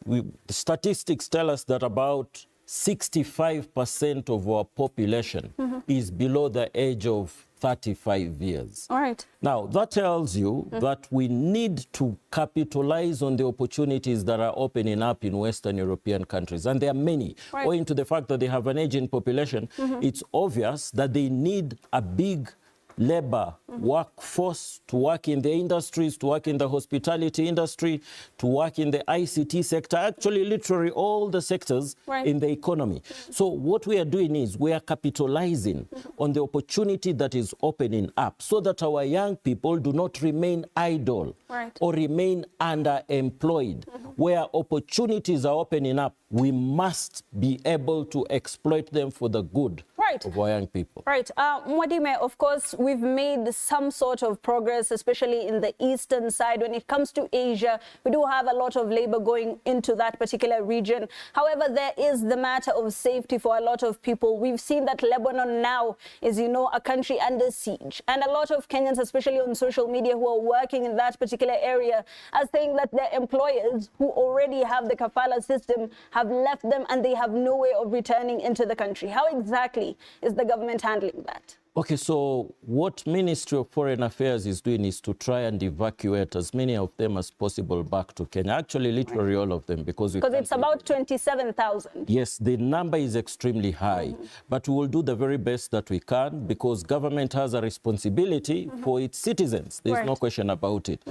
The statistics tell us that about 65% of our population is below the age of 35 years. All right. Now, that tells you that we need to capitalize on the opportunities that are opening up in Western European countries. And there are many. Right. Owing to the fact that they have an aging population, it's obvious that they need a big labor workforce to work in the industries, to work in the hospitality industry, to work in the ICT sector, actually literally all the sectors in the economy. So what we are doing is we are capitalizing on the opportunity that is opening up so that our young people do not remain idle or remain underemployed. Where opportunities are opening up, we must be able to exploit them for the good of our young people. Right. Mwadime, of course, we've made some sort of progress, especially in the eastern side. When it comes to Asia, we do have a lot of labor going into that particular region. However, there is the matter of safety for a lot of people. We've seen that Lebanon now is, you know, a country under siege. And a lot of Kenyans, especially on social media, who are working in that particular area, are saying that their employers who already have the kafala system have left them and they have no way of returning into the country. How exactly is the government handling that? Okay, so what Ministry of Foreign Affairs is doing is to try and evacuate as many of them as possible back to Kenya. Actually, literally all of them, because it's about 27,000. Yes, the number is extremely high, but we will do the very best that we can because government has a responsibility for its citizens. There's no question about it.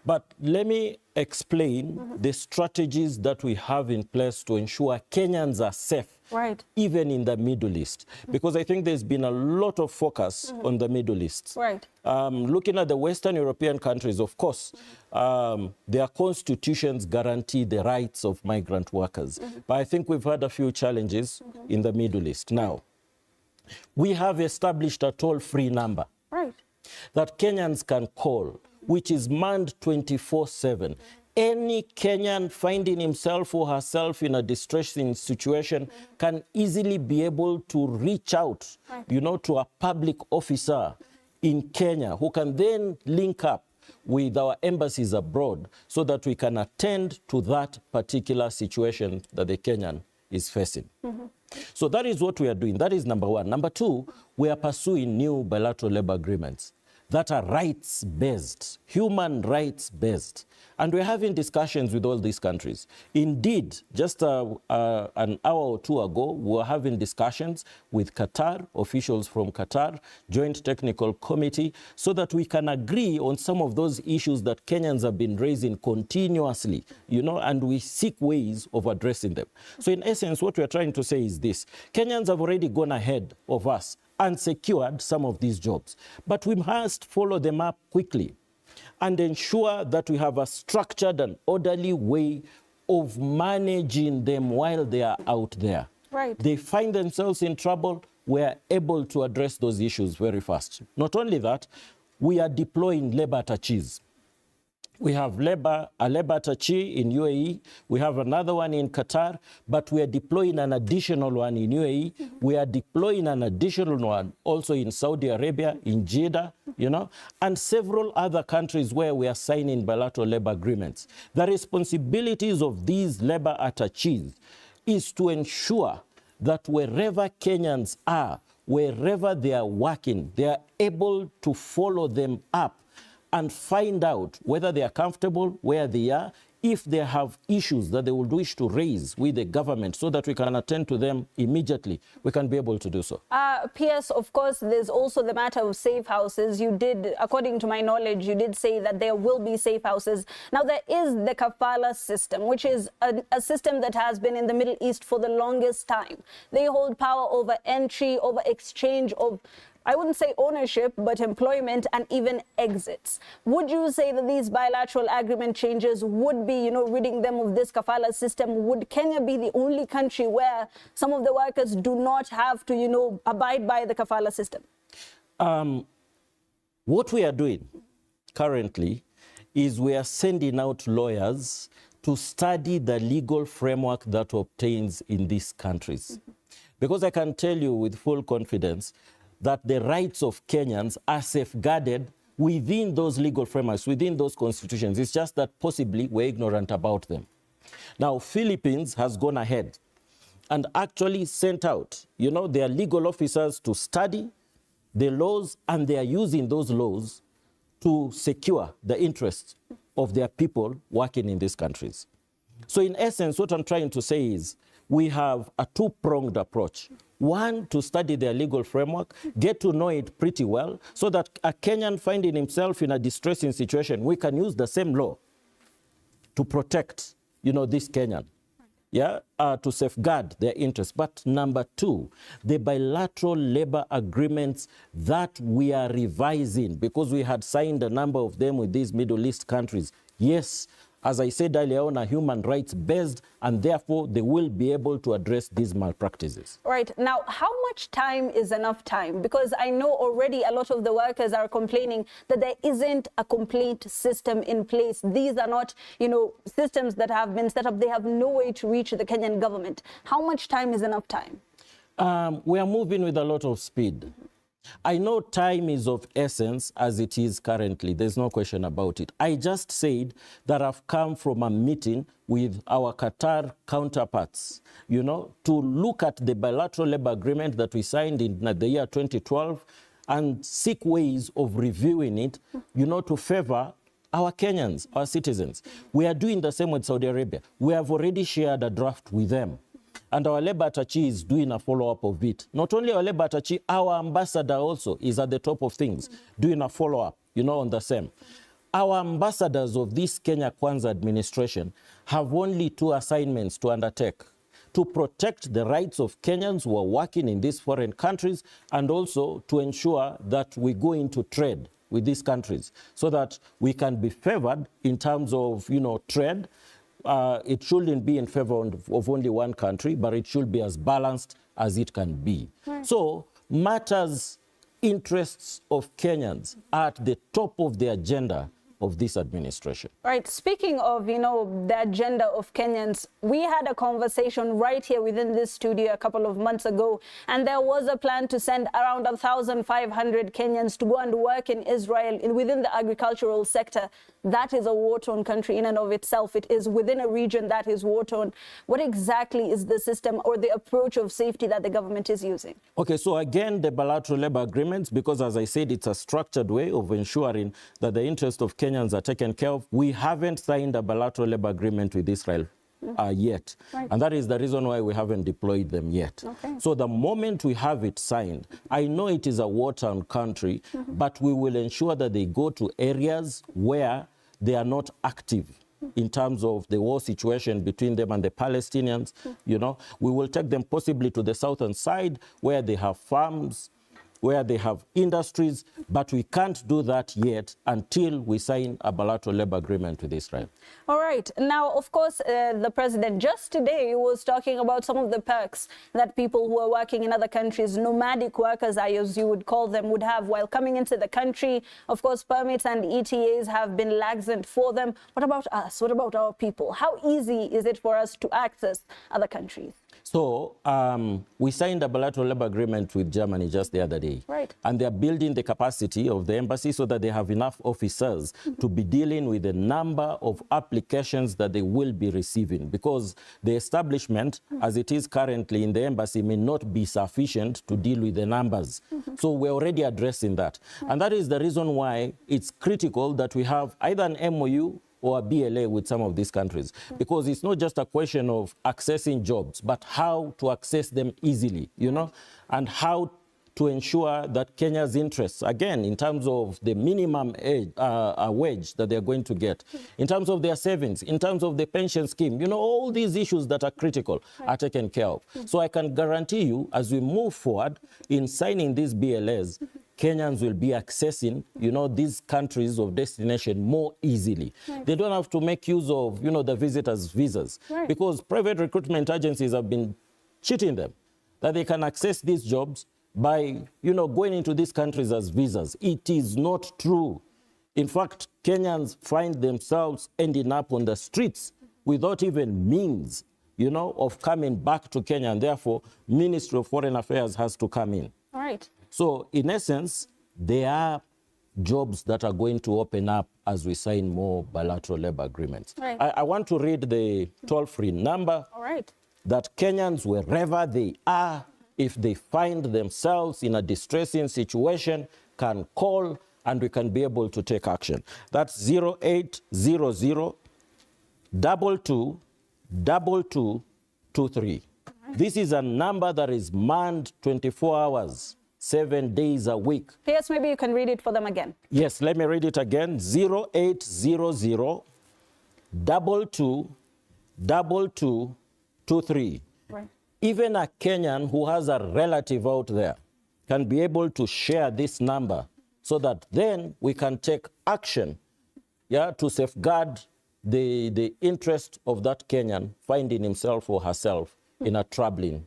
But let me explain the strategies that we have in place to ensure Kenyans are safe. Even in the Middle East, because I think there's been a lot of focus on the Middle East. Looking at the Western European countries, of course, their constitutions guarantee the rights of migrant workers. But I think we've had a few challenges in the Middle East. Now, we have established a toll-free number that Kenyans can call, which is manned 24/7. Any Kenyan finding himself or herself in a distressing situation can easily be able to reach out, you know, to a public officer in Kenya who can then link up with our embassies abroad so that we can attend to that particular situation that the Kenyan is facing. So that is what we are doing. That is number one. Number two, we are pursuing new bilateral labor agreements that are rights-based, human rights-based. And we're having discussions with all these countries. Indeed, just an hour or two ago, we were having discussions with Qatar, officials from Qatar, Joint Technical Committee, so that we can agree on some of those issues that Kenyans have been raising continuously, you know, and we seek ways of addressing them. So in essence, what we're trying to say is this: Kenyans have already gone ahead of us and secured some of these jobs. But we must follow them up quickly and ensure that we have a structured and orderly way of managing them while they are out there. They find themselves in trouble, we are able to address those issues very fast. Not only that, we are deploying labor attaches. We have a labor attaché in UAE. We have another one in Qatar, but we are deploying an additional one in UAE. We are deploying an additional one also in Saudi Arabia, in Jeddah, you know, and several other countries where we are signing bilateral labor agreements. The responsibilities of these labor attaches is to ensure that wherever Kenyans are, wherever they are working, they are able to follow them up and find out whether they are comfortable where they are, if they have issues that they would wish to raise with the government so that we can attend to them immediately, we can be able to do so. P.S., of course, there's also the matter of safe houses. You did, according to my knowledge, you did say that there will be safe houses. Now, there is the kafala system, which is a system that has been in the Middle East for the longest time. They hold power over entry, over exchange of, I wouldn't say ownership, but employment and even exits. Would you say that these bilateral agreement changes would be, you know, ridding them of this kafala system? Would Kenya be the only country where some of the workers do not have to, you know, abide by the kafala system? What we are doing currently is we are sending out lawyers to study the legal framework that obtains in these countries. Because I can tell you with full confidence that the rights of Kenyans are safeguarded within those legal frameworks, within those constitutions. It's just that possibly we're ignorant about them. Now, Philippines has gone ahead and actually sent out, their legal officers to study the laws, and they are using those laws to secure the interests of their people working in these countries. So in essence, what I'm trying to say is we have a two-pronged approach. One, to study their legal framework, get to know it pretty well, so that a Kenyan finding himself in a distressing situation, we can use the same law to protect, this Kenyan, to safeguard their interests. But number two, the bilateral labor agreements that we are revising, because we had signed a number of them with these Middle East countries. Yes, as I said earlier on, are human rights based, and therefore they will be able to address these malpractices. Right. Now, how much time is enough time? Because I know already a lot of the workers are complaining that there isn't a complete system in place. These are not, systems that have been set up. They have no way to reach the Kenyan government. How much time is enough time? We are moving with a lot of speed. I know time is of essence as it is currently. There's no question about it. I just said that I've come from a meeting with our Qatar counterparts, to look at the bilateral labor agreement that we signed in the year 2012 and seek ways of reviewing it, to favor our Kenyans, our citizens. We are doing the same with Saudi Arabia. We have already shared a draft with them. And our labor attaché is doing a follow-up of it. Not only our labor attaché, our ambassador also is at the top of things, doing a follow-up, on the same. Our ambassadors of this Kenya Kwanza administration have only two assignments to undertake: to protect the rights of Kenyans who are working in these foreign countries, and also to ensure that we go into trade with these countries so that we can be favored in terms of, trade. It shouldn't be in favor of only one country, but it should be as balanced as it can be. Right. So matters, interests of Kenyans are at the top of the agenda of this administration. Right. Speaking of, the agenda of Kenyans, we had a conversation right here within this studio a couple of months ago, and there was a plan to send around 1,500 Kenyans to go and work in Israel within the agricultural sector. That is a war-torn country in and of itself. It is within a region that is war-torn. What exactly is the system or the approach of safety that the government is using? Okay, so again, the bilateral labor agreements, because as I said, it's a structured way of ensuring that the interests of Kenyans are taken care of. We haven't signed a bilateral labor agreement with Israel yet. Right. And that is the reason why we haven't deployed them yet. Okay. So the moment we have it signed, I know it is a war-torn country, but we will ensure that they go to areas where they are not active in terms of the war situation between them and the Palestinians. We will take them possibly to the southern side where they have farms, where they have industries, but we can't do that yet until we sign a bilateral labor agreement with Israel. All right. Now, of course, the president just today was talking about some of the perks that people who are working in other countries, nomadic workers, as you would call them, would have while coming into the country. Of course, permits and ETAs have been laxant for them. What about us? What about our people? How easy is it for us to access other countries? So we signed a bilateral labor agreement with Germany just the other day. Right. And they're building the capacity of the embassy so that they have enough officers to be dealing with the number of applications that they will be receiving, because the establishment, as it is currently in the embassy, may not be sufficient to deal with the numbers. So we're already addressing that. And that is the reason why it's critical that we have either an MOU or a BLA with some of these countries, because it's not just a question of accessing jobs, but how to access them easily, and how to ensure that Kenya's interests, again, in terms of the minimum wage that they're going to get, in terms of their savings, in terms of the pension scheme, all these issues that are critical are taken care of. So I can guarantee you, as we move forward in signing these BLAs, Kenyans will be accessing, these countries of destination more easily. Right. They don't have to make use of, the visitors' visas, because private recruitment agencies have been cheating them, that they can access these jobs by, going into these countries as visas. It is not true. In fact, Kenyans find themselves ending up on the streets without even means, of coming back to Kenya, and therefore, Ministry of Foreign Affairs has to come in. All right. So, in essence, there are jobs that are going to open up as we sign more bilateral labor agreements. Right. I want to read the toll-free number. All right. that Kenyans, wherever they are, if they find themselves in a distressing situation, can call and we can be able to take action. That's 0800 22 2223. This is a number that is manned 24 hours, 7 days a week. Yes, maybe you can read it for them again. Yes, let me read it again. 0800 22 2223. Right. Even a Kenyan who has a relative out there can be able to share this number so that then we can take action, yeah, to safeguard the interest of that Kenyan finding himself or herself in a troubling,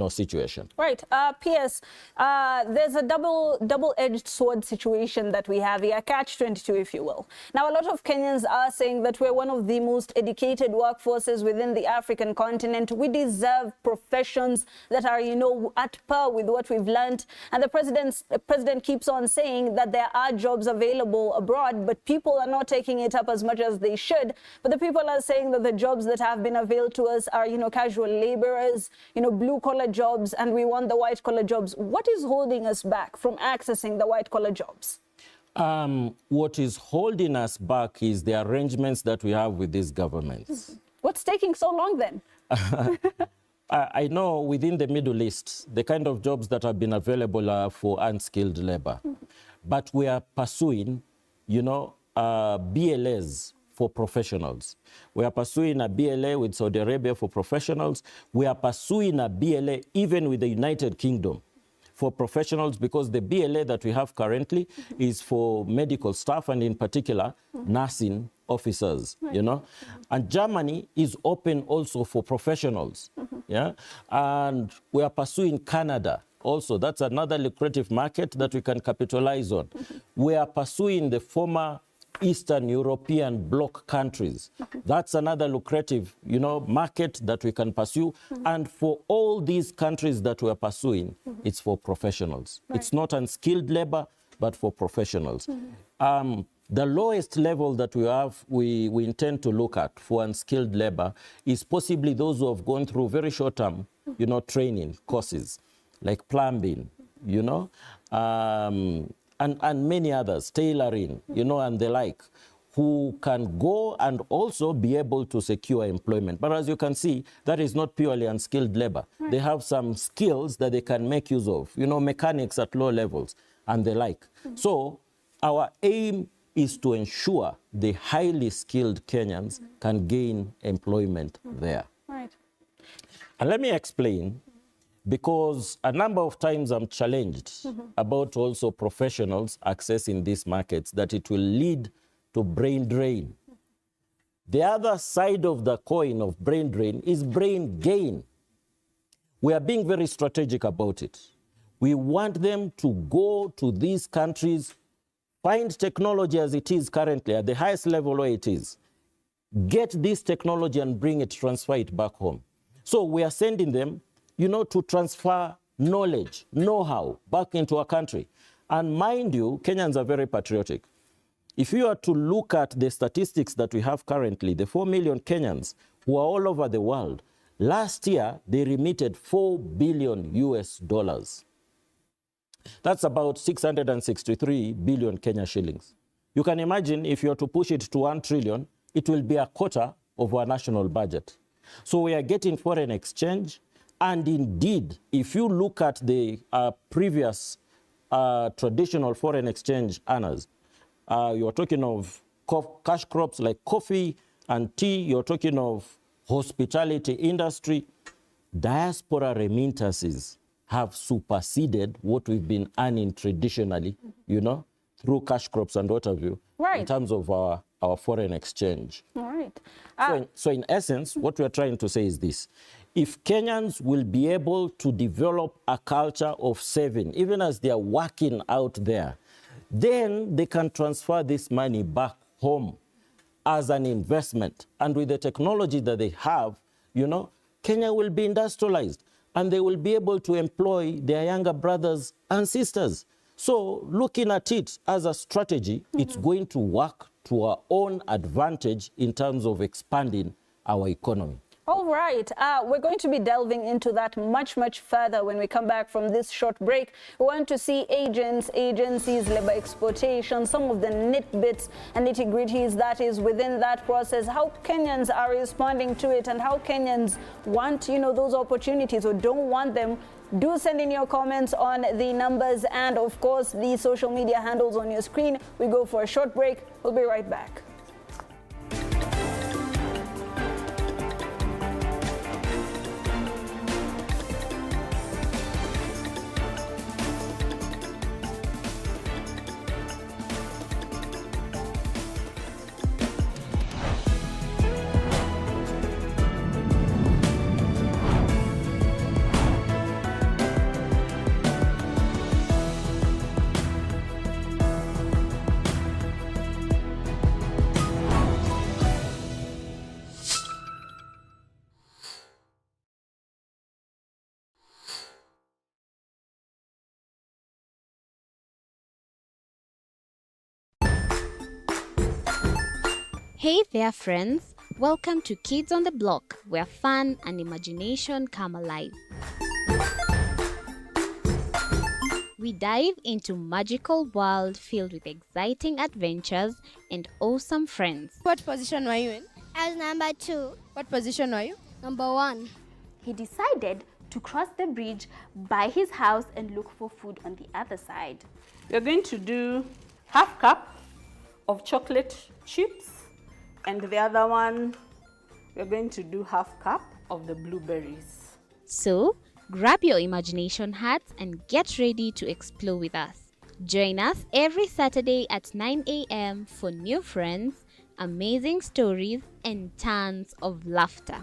situation. Right. P.S. There's a double-edged sword situation that we have here, catch-22, if you will. Now, a lot of Kenyans are saying that we're one of the most educated workforces within the African continent. We deserve professions that are, at par with what we've learned. And the president keeps on saying that there are jobs available abroad, but people are not taking it up as much as they should. But the people are saying that the jobs that have been availed to us are, casual laborers, blue-collar jobs, and we want the white-collar jobs. What is holding us back from accessing the white-collar jobs? What is holding us back is the arrangements that we have with these governments. What's taking so long then? I know within the Middle East, the kind of jobs that have been available are for unskilled labor. But we are pursuing, BLAs for professionals. We are pursuing a BLA with Saudi Arabia for professionals. We are pursuing a BLA even with the United Kingdom for professionals, because the BLA that we have currently is for medical staff and in particular nursing officers, And Germany is open also for professionals, yeah? And we are pursuing Canada also. That's another lucrative market that we can capitalize on. We are pursuing the former Eastern European bloc countries. That's another lucrative, market that we can pursue. And for all these countries that we're pursuing, it's for professionals. Right. It's not unskilled labor, but for professionals. The lowest level that we intend to look at for unskilled labor is possibly those who have gone through very short-term, training courses, like plumbing, and many others, tailoring, and the like, who can go and also be able to secure employment. But as you can see, that is not purely unskilled labor. Right. They have some skills that they can make use of, mechanics at low levels and the like. So our aim is to ensure the highly skilled Kenyans can gain employment there. Right. And let me explain, because a number of times I'm challenged about also professionals accessing these markets, that it will lead to brain drain. The other side of the coin of brain drain is brain gain. We are being very strategic about it. We want them to go to these countries, find technology as it is currently, at the highest level where it is, get this technology and transfer it back home. So we are sending them to transfer knowledge, know-how back into our country. And mind you, Kenyans are very patriotic. If you are to look at the statistics that we have currently, the 4 million Kenyans who are all over the world, last year they remitted $4 billion US. That's about 663 billion Kenya shillings. You can imagine if you are to push it to 1 trillion, it will be a quarter of our national budget. So we are getting foreign exchange. And indeed, if you look at the previous traditional foreign exchange earners, you're talking of cash crops like coffee and tea, you're talking of hospitality industry. Diaspora remittances have superseded what we've been earning traditionally, through cash crops and what have you, right, in terms of our foreign exchange. All right. So in essence, what we're trying to say is this. If Kenyans will be able to develop a culture of saving, even as they are working out there, then they can transfer this money back home as an investment. And with the technology that they have, Kenya will be industrialized and they will be able to employ their younger brothers and sisters. So looking at it as a strategy, it's going to work to our own advantage in terms of expanding our economy. All right, we're going to be delving into that much further when we come back from this short break. We want to see agencies, labor exploitation, some of the nitbits and nitty-gritties that is within that process, how Kenyans are responding to it and how Kenyans want, those opportunities or don't want them. Do send in your comments on the numbers and, of course, the social media handles on your screen. We go for a short break. We'll be right back. Hey there friends, welcome to Kids on the Block, where fun and imagination come alive. We dive into magical world filled with exciting adventures and awesome friends. What position were you in? I was number 2. What position were you? Number 1. He decided to cross the bridge by his house and look for food on the other side. We're going to do half cup of chocolate chips, and the other one, we're going to do half cup of the blueberries. So, grab your imagination hats and get ready to explore with us. Join us every Saturday at 9 a.m. for new friends, amazing stories, and tons of laughter.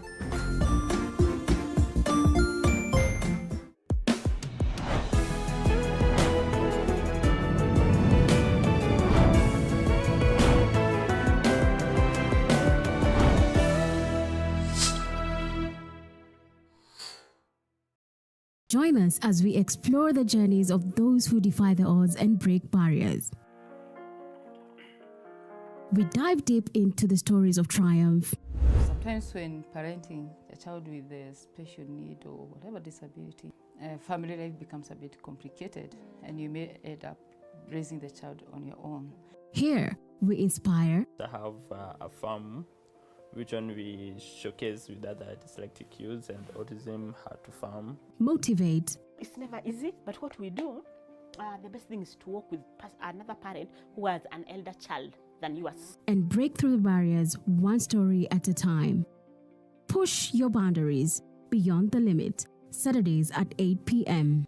Join us as we explore the journeys of those who defy the odds and break barriers. We dive deep into the stories of triumph. Sometimes when parenting a child with a special need or whatever disability, family life becomes a bit complicated and you may end up raising the child on your own. Here, we inspire. I have a farm which one we showcase with other dyslexic youths and autism how to farm. Motivate. It's never easy, but what we do, the best thing is to work with another parent who has an elder child than yours. And break through the barriers one story at a time. Push your boundaries beyond the limit. Saturdays at 8 p.m.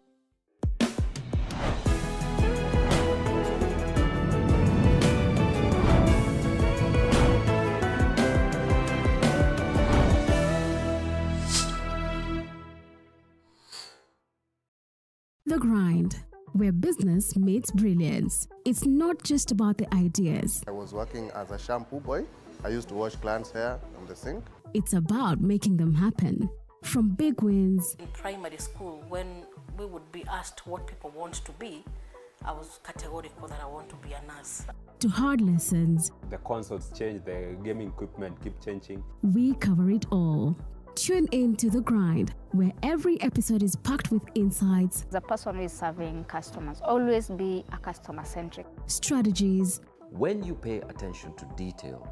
The Grind, where business meets brilliance. It's not just about the ideas. I was working as a shampoo boy. I used to wash clients' hair on the sink. It's about making them happen. From big wins. In primary school, when we would be asked what people want to be, I was categorical that I want to be a nurse. To hard lessons. The consoles change, the gaming equipment keep changing. We cover it all. Tune in to The Grind, where every episode is packed with insights. The person who is serving customers, always be a customer-centric. Strategies. When you pay attention to detail,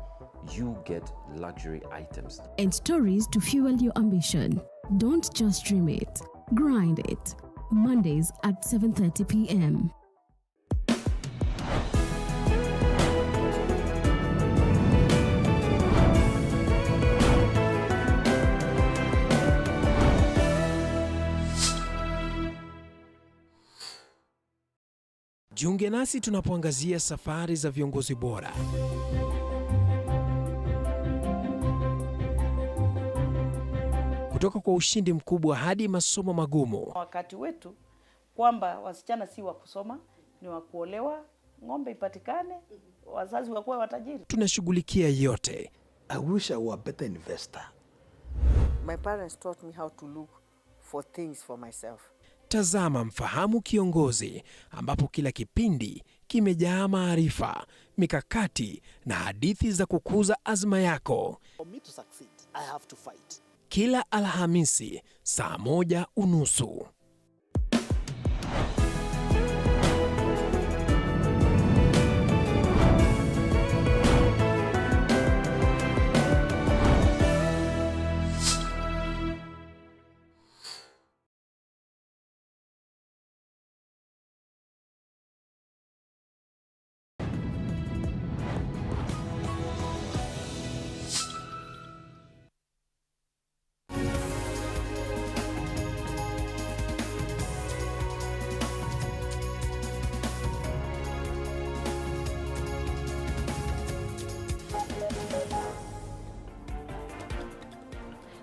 you get luxury items. And stories to fuel your ambition. Don't just dream it, grind it. Mondays at 7:30 p.m. Jiunge nasi tunapoangazia safari za viongozi bora. Kutoka kwa ushindi mkubwa hadi masomo magumu. Wakati wetu kwamba wasichana si wa kusoma, ni wa kuolewa, ng'ombe ipatikane, wazazi wakuwe watajiri. Tunashughulikia yote. I wish I were a better investor. My parents taught me how to look for things for myself. Tazama Mfahamu Kiongozi, ambapo kila kipindi kimejaa maarifa, mikakati na hadithi za kukuza azma yako. For me to succeed, I have to fight. kila Alhamisi saa 1:30.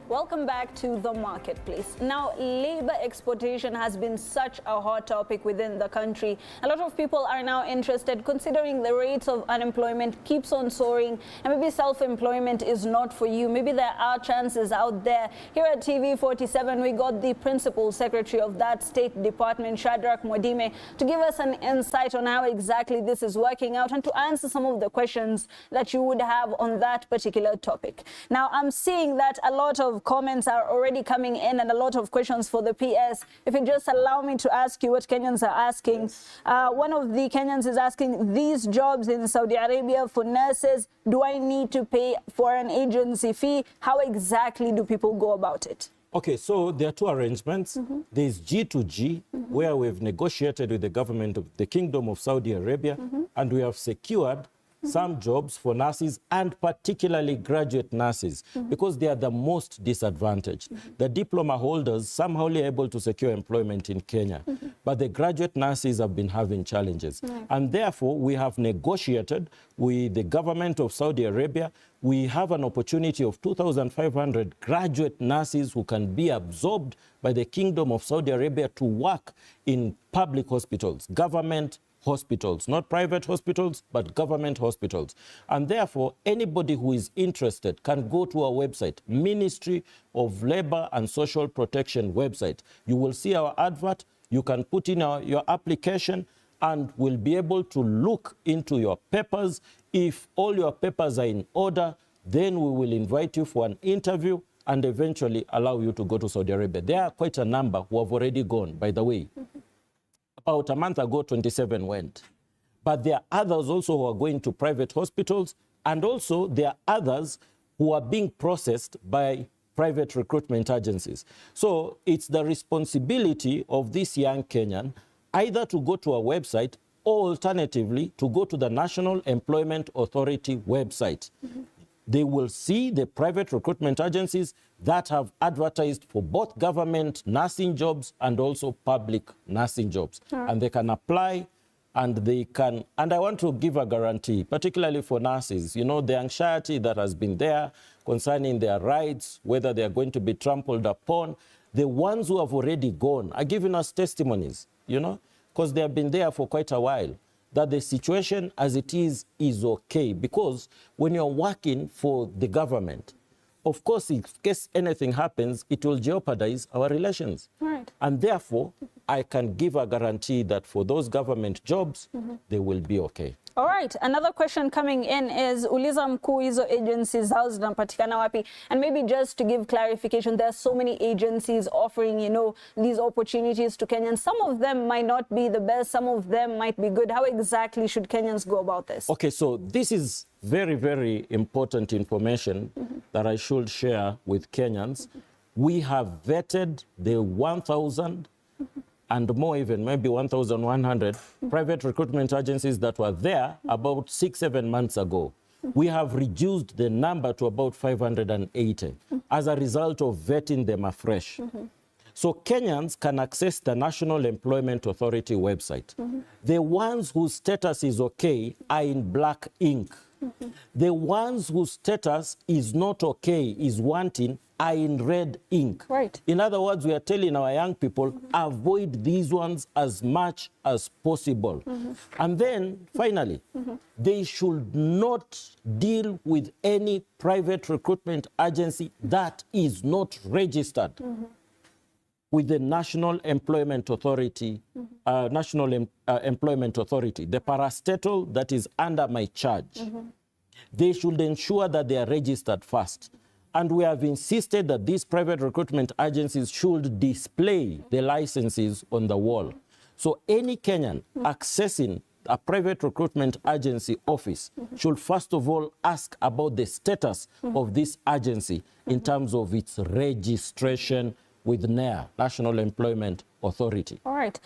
Welcome back to the marketplace. Now, labor exploitation has been such a hot topic within the country. A lot of people are now interested, considering the rates of unemployment keeps on soaring, and maybe self-employment is not for you. Maybe there are chances out there. Here at TV47, we got the principal secretary of that state department, Shadrach Modime, to give us an insight on how exactly this is working out and to answer some of the questions that you would have on that particular topic. Now, I'm seeing that a lot of comments are already coming in and a lot of questions for the PS. If you just allow me to ask you what Kenyans are asking. One of the Kenyans is asking, these jobs in Saudi Arabia for nurses, do I need to pay for an agency fee? How exactly do people go about it? Okay, so there are two arrangements. There's G2G, where we've negotiated with the government of the Kingdom of Saudi Arabia, and we have secured some jobs for nurses, and particularly graduate nurses, because they are the most disadvantaged. The diploma holders somehow are able to secure employment in Kenya, but the graduate nurses have been having challenges. And therefore, we have negotiated with the government of Saudi Arabia. We have an opportunity of 2,500 graduate nurses who can be absorbed by the Kingdom of Saudi Arabia to work in public hospitals, government hospitals, not private hospitals, but government hospitals. And therefore, anybody who is interested can go to our website, Ministry of Labor and Social Protection website. You will see our advert. You can put in your application and we'll be able to look into your papers. If all your papers are in order, then we will invite you for an interview and eventually allow you to go to Saudi Arabia. There are quite a number who have already gone, by the way. About a month ago, 27 went. But there are others also who are going to private hospitals, and also there are others who are being processed by private recruitment agencies. So it's the responsibility of this young Kenyan either to go to our website or alternatively to go to the National Employment Authority website. They will see the private recruitment agencies that have advertised for both government nursing jobs and also public nursing jobs. And they can apply and they can, and I want to give a guarantee, particularly for nurses, you know, the anxiety that has been there concerning their rights, whether they are going to be trampled upon. The ones who have already gone are giving us testimonies, you know, because they have been there for quite a while, that the situation as it is okay. Because when you're working for the government, of course, in case anything happens, it will jeopardize our relations. Right. And therefore, I can give a guarantee that for those government jobs, they will be okay. All right, another question coming in is, uliza mkuu hizo agencies hao zinapatikana wapi? And maybe just to give clarification, there are so many agencies offering, you know, these opportunities to Kenyans. Some of them might not be the best, some of them might be good. How exactly should Kenyans go about this? Okay, so this is very, very important information that I should share with Kenyans. We have vetted the 1,000 and more, even maybe 1,100 private recruitment agencies that were there about 6-7 months ago. We have reduced the number to about 580 as a result of vetting them afresh. So Kenyans can access the National Employment Authority website. The ones whose status is okay are in black ink. The ones whose status is not okay, is wanting, are in red ink. Right. In other words, we are telling our young people, avoid these ones as much as possible. And then, finally, they should not deal with any private recruitment agency that is not registered with the National Employment Authority, Employment Authority, the parastatal that is under my charge. They should ensure that they are registered first. And we have insisted that these private recruitment agencies should display the licenses on the wall. So any Kenyan accessing a private recruitment agency office should first of all ask about the status of this agency in terms of its registration with NEA, National Employment Authority. All right.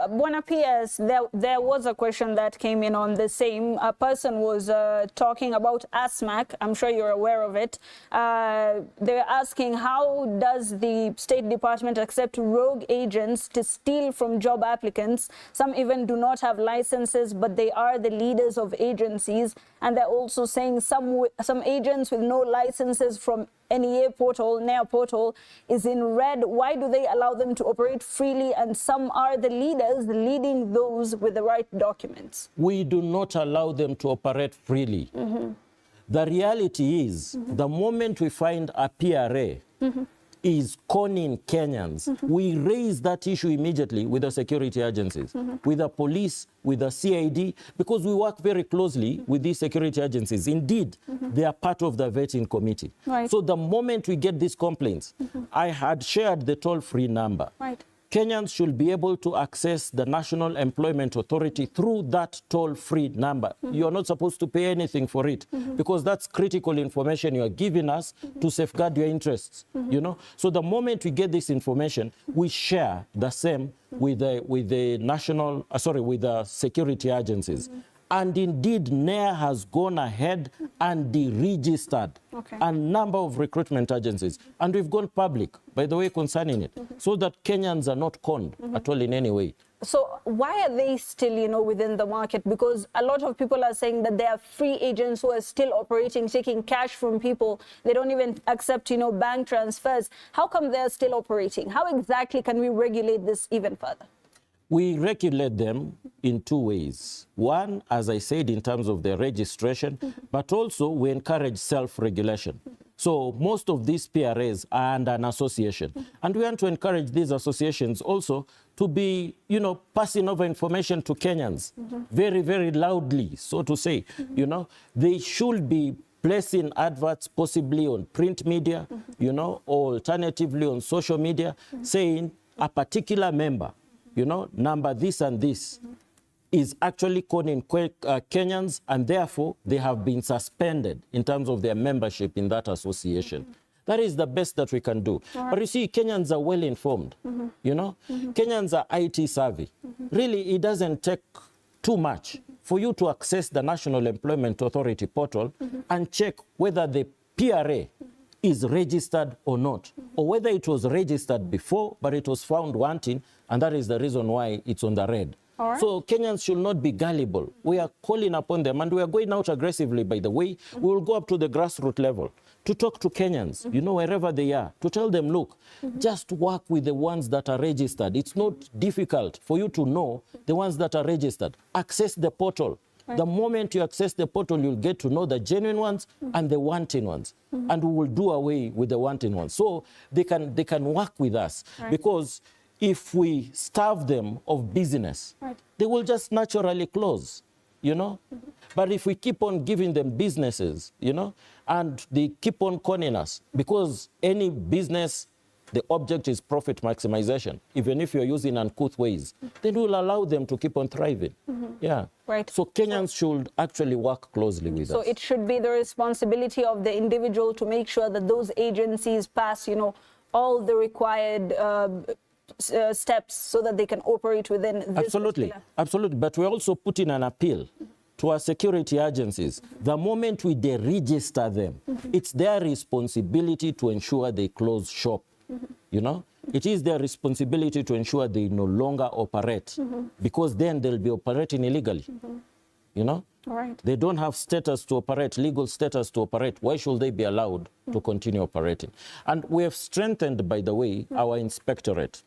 Buena PS, there was a question that came in on the same. A person was talking about ASMAC. I'm sure you're aware of it. They're asking, how does the State Department accept rogue agents to steal from job applicants? Some even do not have licenses, but they are the leaders of agencies. And they're also saying some agents with no licenses from NEA portal, NEA portal, is in red. Why do they allow them to operate freely, and some are the leaders leading those with the right documents? We do not allow them to operate freely. The reality is, the moment we find a PRA is conning Kenyans, we raise that issue immediately with the security agencies, with the police, with the CID, because we work very closely with these security agencies. Indeed, they are part of the vetting committee. Right. So the moment we get these complaints, I had shared the toll-free number. Right. Kenyans should be able to access the National Employment Authority through that toll-free number. You're not supposed to pay anything for it because that's critical information you are giving us to safeguard your interests, you know? So the moment we get this information, we share the same with the security agencies. And indeed, NEA has gone ahead and deregistered a number of recruitment agencies. And we've gone public, by the way, concerning it, so that Kenyans are not conned at all in any way. So why are they still, you know, within the market? Because a lot of people are saying that there are free agents who are still operating, taking cash from people. They don't even accept, you know, bank transfers. How come they're still operating? How exactly can we regulate this even further? We regulate them in two ways. One, as I said, in terms of their registration, but also we encourage self-regulation. So most of these PRAs are under an association. And we want to encourage these associations also to be, you know, passing over information to Kenyans very, very loudly, so to say. You know, they should be placing adverts possibly on print media, you know, or alternatively on social media, saying a particular member, you know, number this and this, is actually conning Kenyans, and therefore they have been suspended in terms of their membership in that association. That is the best that we can do. But you see, Kenyans are well informed, you know. Kenyans are IT savvy. Really, it doesn't take too much for you to access the National Employment Authority portal and check whether the PRA is registered or not, or whether it was registered before, but it was found wanting, and that is the reason why it's on the red. So Kenyans should not be gullible. We are calling upon them, and we are going out aggressively, by the way. We will go up to the grassroots level to talk to Kenyans, you know, wherever they are, to tell them, look, just work with the ones that are registered. It's not difficult for you to know the ones that are registered. Access the portal. The moment you access the portal, you'll get to know the genuine ones and the wanting ones. And we will do away with the wanting ones. So they can work with us. Because if we starve them of business, they will just naturally close, you know. But if we keep on giving them businesses, you know, and they keep on conning us, because any business, the object is profit maximization, even if you're using uncouth ways, then we'll allow them to keep on thriving. Yeah. Right. So Kenyans should actually work closely with us. So it should be the responsibility of the individual to make sure that those agencies pass, you know, all the required steps so that they can operate within this. Absolutely. Absolutely. But we're also putting an appeal to our security agencies. The moment we deregister them, it's their responsibility to ensure they close shop. You know, it is their responsibility to ensure they no longer operate, because then they'll be operating illegally. You know, they don't have status to operate, legal status to operate. Why should they be allowed to continue operating? And we have strengthened, by the way, our inspectorate.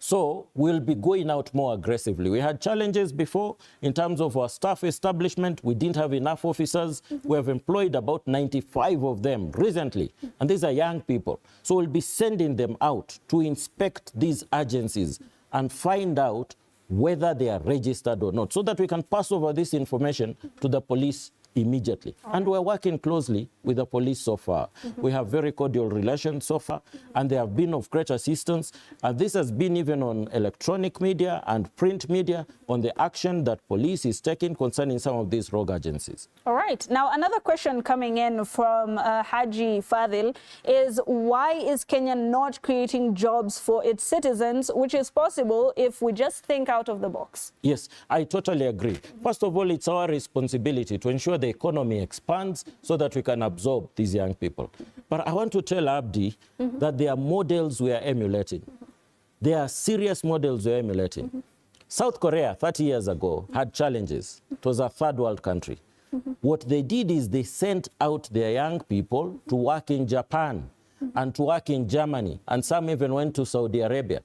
So we'll be going out more aggressively. We had challenges before in terms of our staff establishment. We didn't have enough officers. We have employed about 95 of them recently. And these are young people. So we'll be sending them out to inspect these agencies and find out whether they are registered or not, so that we can pass over this information to the police immediately. And we're working closely with the police so far. We have very cordial relations so far, and they have been of great assistance. And this has been even on electronic media and print media on the action that police is taking concerning some of these rogue agencies. All right. Now, another question coming in from Haji Fadil is, why is Kenya not creating jobs for its citizens, which is possible if we just think out of the box? Yes, I totally agree. First of all, it's our responsibility to ensure the economy expands so that we can absorb these young people. But I want to tell Abdi that there are models we are emulating. There are serious models we are emulating. South Korea, 30 years ago, had challenges. It was a third world country. What they did is they sent out their young people to work in Japan and to work in Germany, and some even went to Saudi Arabia.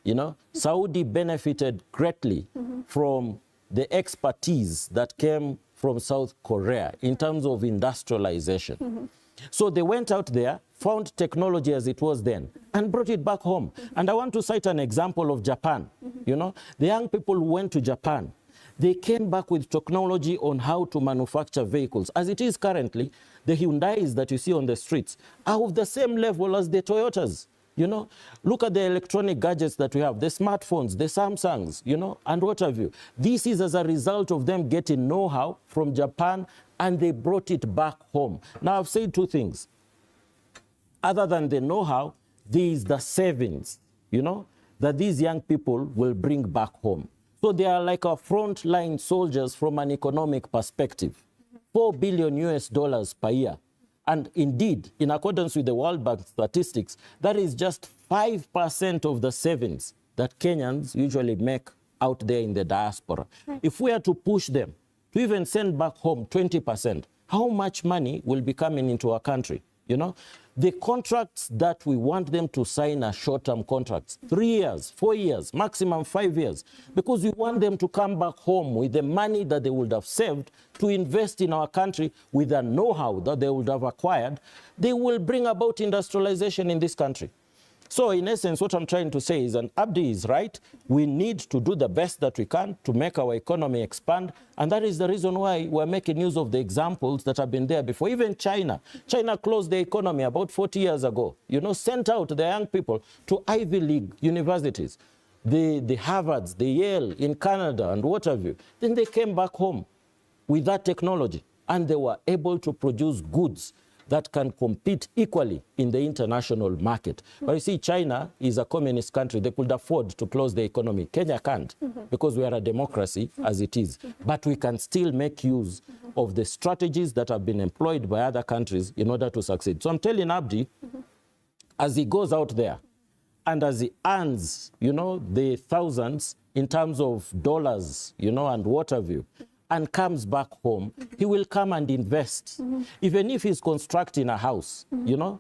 You know, Saudi benefited greatly from the expertise that came from South Korea in terms of industrialization. So they went out there, found technology as it was then, and brought it back home. And I want to cite an example of Japan. You know, the young people who went to Japan, they came back with technology on how to manufacture vehicles. As it is currently, the Hyundais that you see on the streets are of the same level as the Toyotas. You know, look at the electronic gadgets that we have, the smartphones, the Samsungs, you know, and what have you. This is as a result of them getting know-how from Japan, and they brought it back home. Now, I've said two things. Other than the know-how, there is the savings, you know, that these young people will bring back home. So they are like our frontline soldiers from an economic perspective. $4 billion US per year. And indeed, in accordance with the World Bank statistics, that is just 5% of the savings that Kenyans usually make out there in the diaspora. If we are to push them to even send back home 20%, how much money will be coming into our country? You know, the contracts that we want them to sign are short-term contracts, 3 years, 4 years, maximum 5 years, because we want them to come back home with the money that they would have saved to invest in our country with the know-how that they would have acquired. They will bring about industrialization in this country. So in essence, what I'm trying to say is, and Abdi is right, we need to do the best that we can to make our economy expand. And that is the reason why we're making use of the examples that have been there before. Even China. China closed the economy about 40 years ago, you know, sent out the young people to Ivy League universities, the Harvards, the Yale in Canada, and what have you. Then they came back home with that technology, and they were able to produce goods that can compete equally in the international market. But you see, China is a communist country. They could afford to close the economy. Kenya can't, because we are a democracy as it is. But we can still make use of the strategies that have been employed by other countries in order to succeed. So I'm telling Abdi, as he goes out there, and as he earns, you know, the thousands in terms of dollars, you know, and what have you, and comes back home, he will come and invest. Even if he's constructing a house, you know,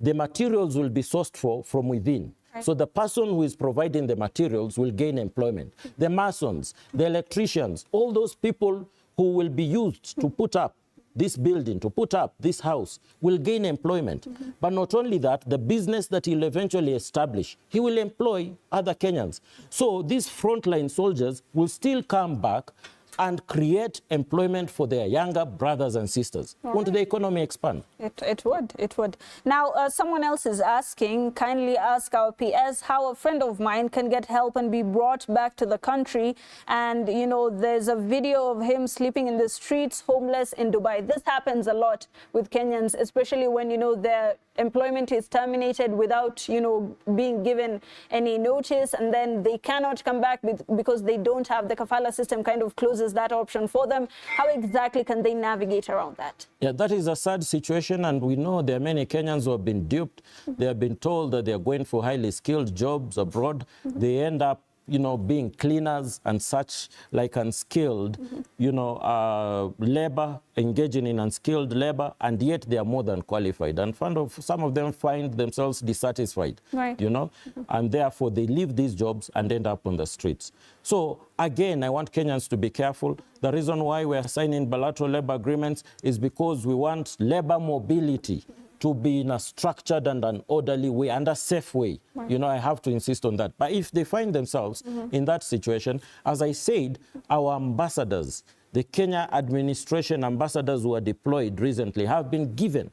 the materials will be sourced from within. So the person who is providing the materials will gain employment. The masons, the electricians, all those people who will be used to put up this building, to put up this house, will gain employment. But not only that, the business that he'll eventually establish, he will employ other Kenyans. So these frontline soldiers will still come back and create employment for their younger brothers and sisters. Won't the economy expand? It would. Now, someone else is asking, kindly ask our PS how a friend of mine can get help and be brought back to the country. And, you know, there's a video of him sleeping in the streets, homeless in Dubai. This happens a lot with Kenyans, especially when, you know, their employment is terminated without, you know, being given any notice, and then they cannot come back because they don't have the kafala system kind of closes that option for them. How exactly can they navigate around that? Yeah, that is a sad situation, and we know there are many Kenyans who have been duped. They have been told that they are going for highly skilled jobs abroad. They end up, you know, being cleaners and such, like unskilled, you know, labor, engaging in unskilled labor, and yet they are more than qualified. And some of them find themselves dissatisfied, you know, and therefore they leave these jobs and end up on the streets. So again, I want Kenyans to be careful. The reason why we are signing bilateral labor agreements is because we want labor mobility to be in a structured and an orderly way and a safe way. You know, I have to insist on that. But if they find themselves in that situation, as I said, our ambassadors, the Kenya administration ambassadors who are deployed recently have been given,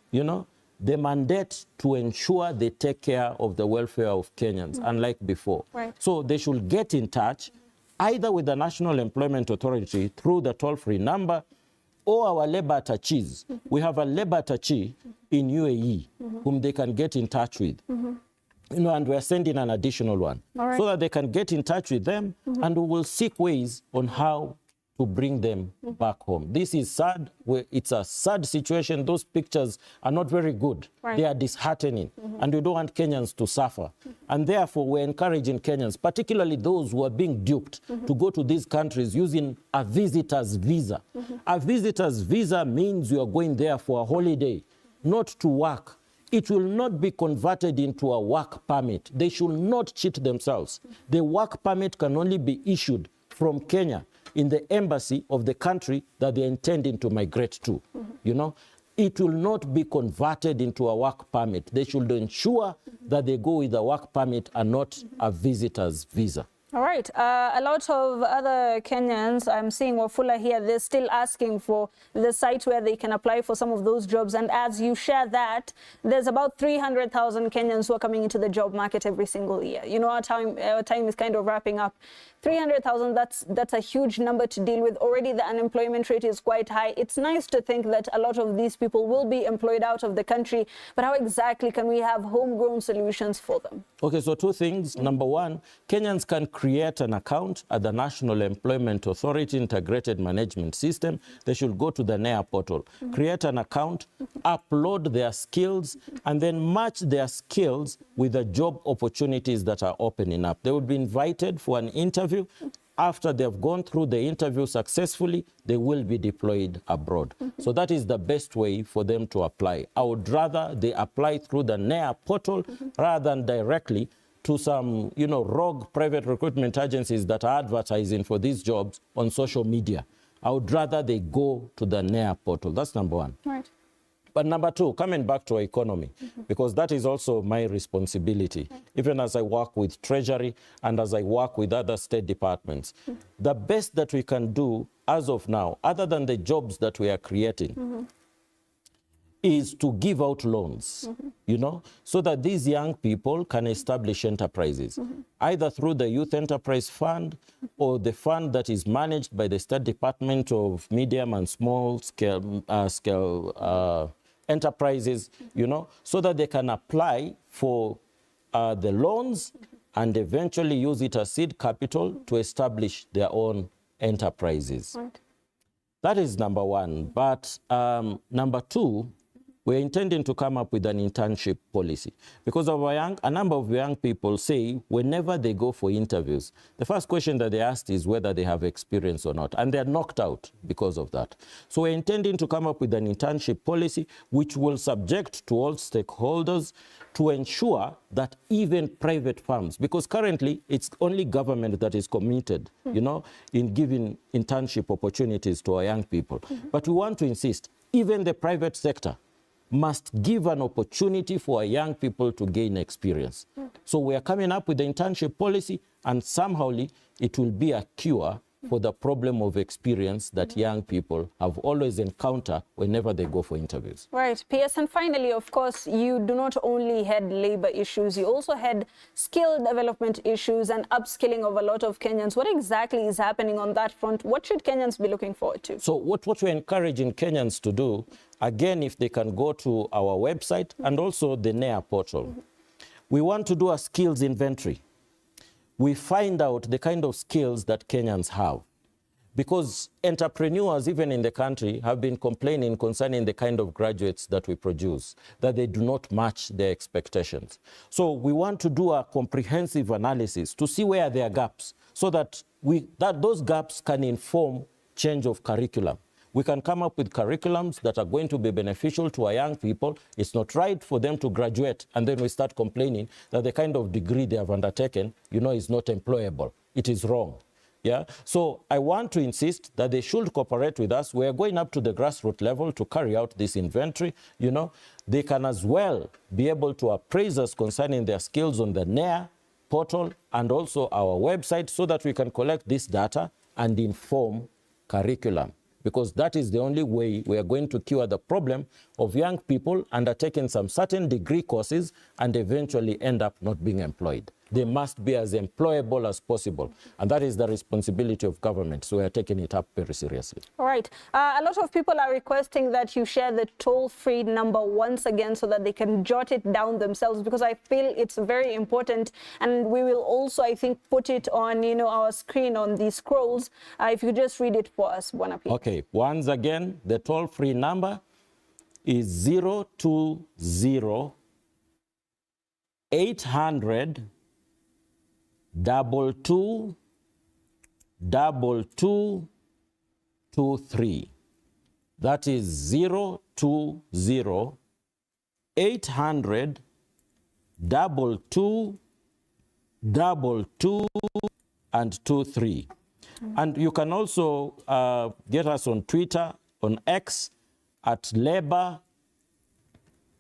you know, the mandate to ensure they take care of the welfare of Kenyans, unlike before. Right. So they should get in touch either with the National Employment Authority through the toll-free number or our labor attaches. We have a labor attache in UAE whom they can get in touch with. You know, and we're sending an additional one so that they can get in touch with them and we will seek ways on how to bring them back home. This is sad. It's a sad situation. Those pictures are not very good. They are disheartening, and we don't want Kenyans to suffer. And therefore, we're encouraging Kenyans, particularly those who are being duped, to go to these countries using a visitor's visa. A visitor's visa means you are going there for a holiday, not to work. It will not be converted into a work permit. They should not cheat themselves. The work permit can only be issued from Kenya in the embassy of the country that they're intending to migrate to. You know, it will not be converted into a work permit. They should ensure that they go with a work permit and not a visitor's visa. All right. A lot of other Kenyans, I'm seeing Wafula here, they're still asking for the site where they can apply for some of those jobs. And as you share that, there's about 300,000 Kenyans who are coming into the job market every single year. You know, our time is kind of wrapping up. 300,000, that's a huge number to deal with. Already the unemployment rate is quite high. It's nice to think that a lot of these people will be employed out of the country, but how exactly can we have homegrown solutions for them? Okay, so two things. Number one, Kenyans can create an account at the National Employment Authority Integrated Management System. They should go to the NHIF portal, create an account, upload their skills, and then match their skills with the job opportunities that are opening up. They will be invited for an interview. After they've gone through the interview successfully, they will be deployed abroad. So that is the best way for them to apply. I would rather they apply through the NHIF portal rather than directly to some, you know, rogue private recruitment agencies that are advertising for these jobs on social media. I would rather they go to the NHIF portal. That's number one. Right. But number two, coming back to our economy, because that is also my responsibility, even as I work with Treasury and as I work with other state departments. The best that we can do as of now, other than the jobs that we are creating, is to give out loans, you know, so that these young people can establish enterprises, either through the Youth Enterprise Fund or the fund that is managed by the State Department of Medium and Small Scale Enterprises, you know, so that they can apply for the loans and eventually use it as seed capital to establish their own enterprises. Right. That is number one. But number two, we're intending to come up with an internship policy because a number of young people say whenever they go for interviews, the first question that they ask is whether they have experience or not, and they're knocked out because of that. So we're intending to come up with an internship policy which will subject to all stakeholders to ensure that even private firms, because currently it's only government that is committed, you know, in giving internship opportunities to our young people. But we want to insist, even the private sector must give an opportunity for our young people to gain experience. So we are coming up with the internship policy, and somehow it will be a cure for the problem of experience that young people have always encountered whenever they go for interviews. Right. PS, and finally, of course, you do not only head labor issues, you also head skill development issues and upskilling of a lot of Kenyans. What exactly is happening on that front? What should Kenyans be looking forward to? So what we're encouraging Kenyans to do, again, if they can go to our website and also the NHIF portal, we want to do a skills inventory. We find out the kind of skills that Kenyans have. Because entrepreneurs, even in the country, have been complaining concerning the kind of graduates that we produce, that they do not match their expectations. So we want to do a comprehensive analysis to see where there are gaps, so that those gaps can inform change of curriculum. We can come up with curriculums that are going to be beneficial to our young people. It's not right for them to graduate and then we start complaining that the kind of degree they have undertaken, you know, is not employable. It is wrong. Yeah. So I want to insist that they should cooperate with us. We're going up to the grassroots level to carry out this inventory. You know, they can as well be able to appraise us concerning their skills on the NHIF portal and also our website so that we can collect this data and inform curriculum, because that is the only way we are going to cure the problem of young people undertaking some certain degree courses and eventually end up not being employed. They must be as employable as possible, and that is the responsibility of government, so we are taking it up very seriously. All right. A lot of people are requesting that you share the toll-free number once again so that they can jot it down themselves, because I feel it's very important, and we will also, I think, put it on, our screen on the scrolls. If you just read it for us, Bwana, please. Okay. Once again, the toll-free number is 020 800 2223. That is 020 800 2223. And you can also get us on Twitter, on X, at Labour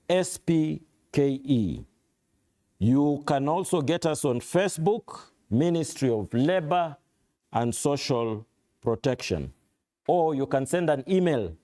SPKE. You can also get us on Facebook, Ministry of Labour and Social Protection. Or you can send an email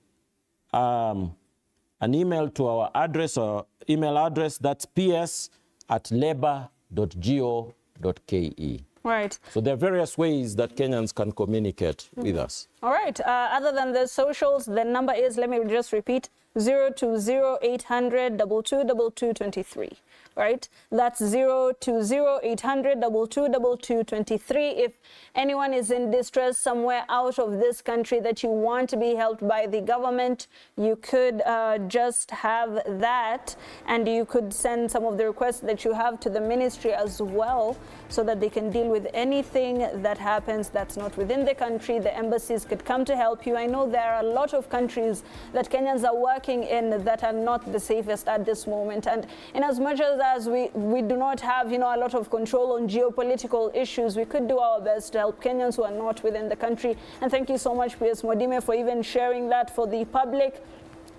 to our address, or email address, that's ps@labour.go.ke. Right. So there are various ways that Kenyans can communicate with us. All right. Other than the socials, the number is, let me just repeat, 020 800 222223. Right? That's 020 800 222223. If anyone is in distress somewhere out of this country that you want to be helped by the government, you could just have that, and you could send some of the requests that you have to the ministry as well, so that they can deal with anything that happens that's not within the country. The embassies could come to help you. I know there are a lot of countries that Kenyans are working in that are not the safest at this moment, and in as much as we do not have, a lot of control on geopolitical issues, we could do our best to help Kenyans who are not within the country. And thank you so much, P.S. Modime, for even sharing that for the public.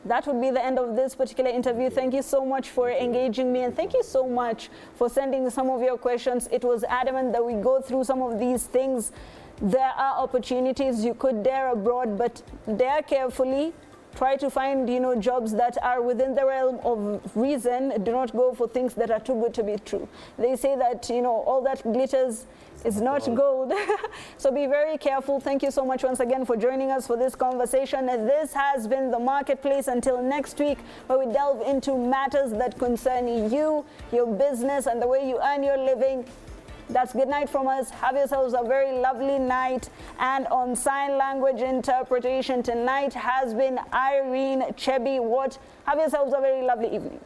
That would be the end of this particular interview. Thank you so much for engaging me, and thank you so much for sending some of your questions. It was adamant that we go through some of these things. There are opportunities. You could dare abroad, but dare carefully. Try to find, jobs that are within the realm of reason. Do not go for things that are too good to be true. They say that, all that glitters is not gold. So be very careful. Thank you so much once again for joining us for this conversation. This has been The Marketplace. Until next week, where we delve into matters that concern you, your business, and the way you earn your living. That's good night from us. Have yourselves a very lovely night. And on sign language interpretation tonight has been Irene Chebi Watt. Have yourselves a very lovely evening.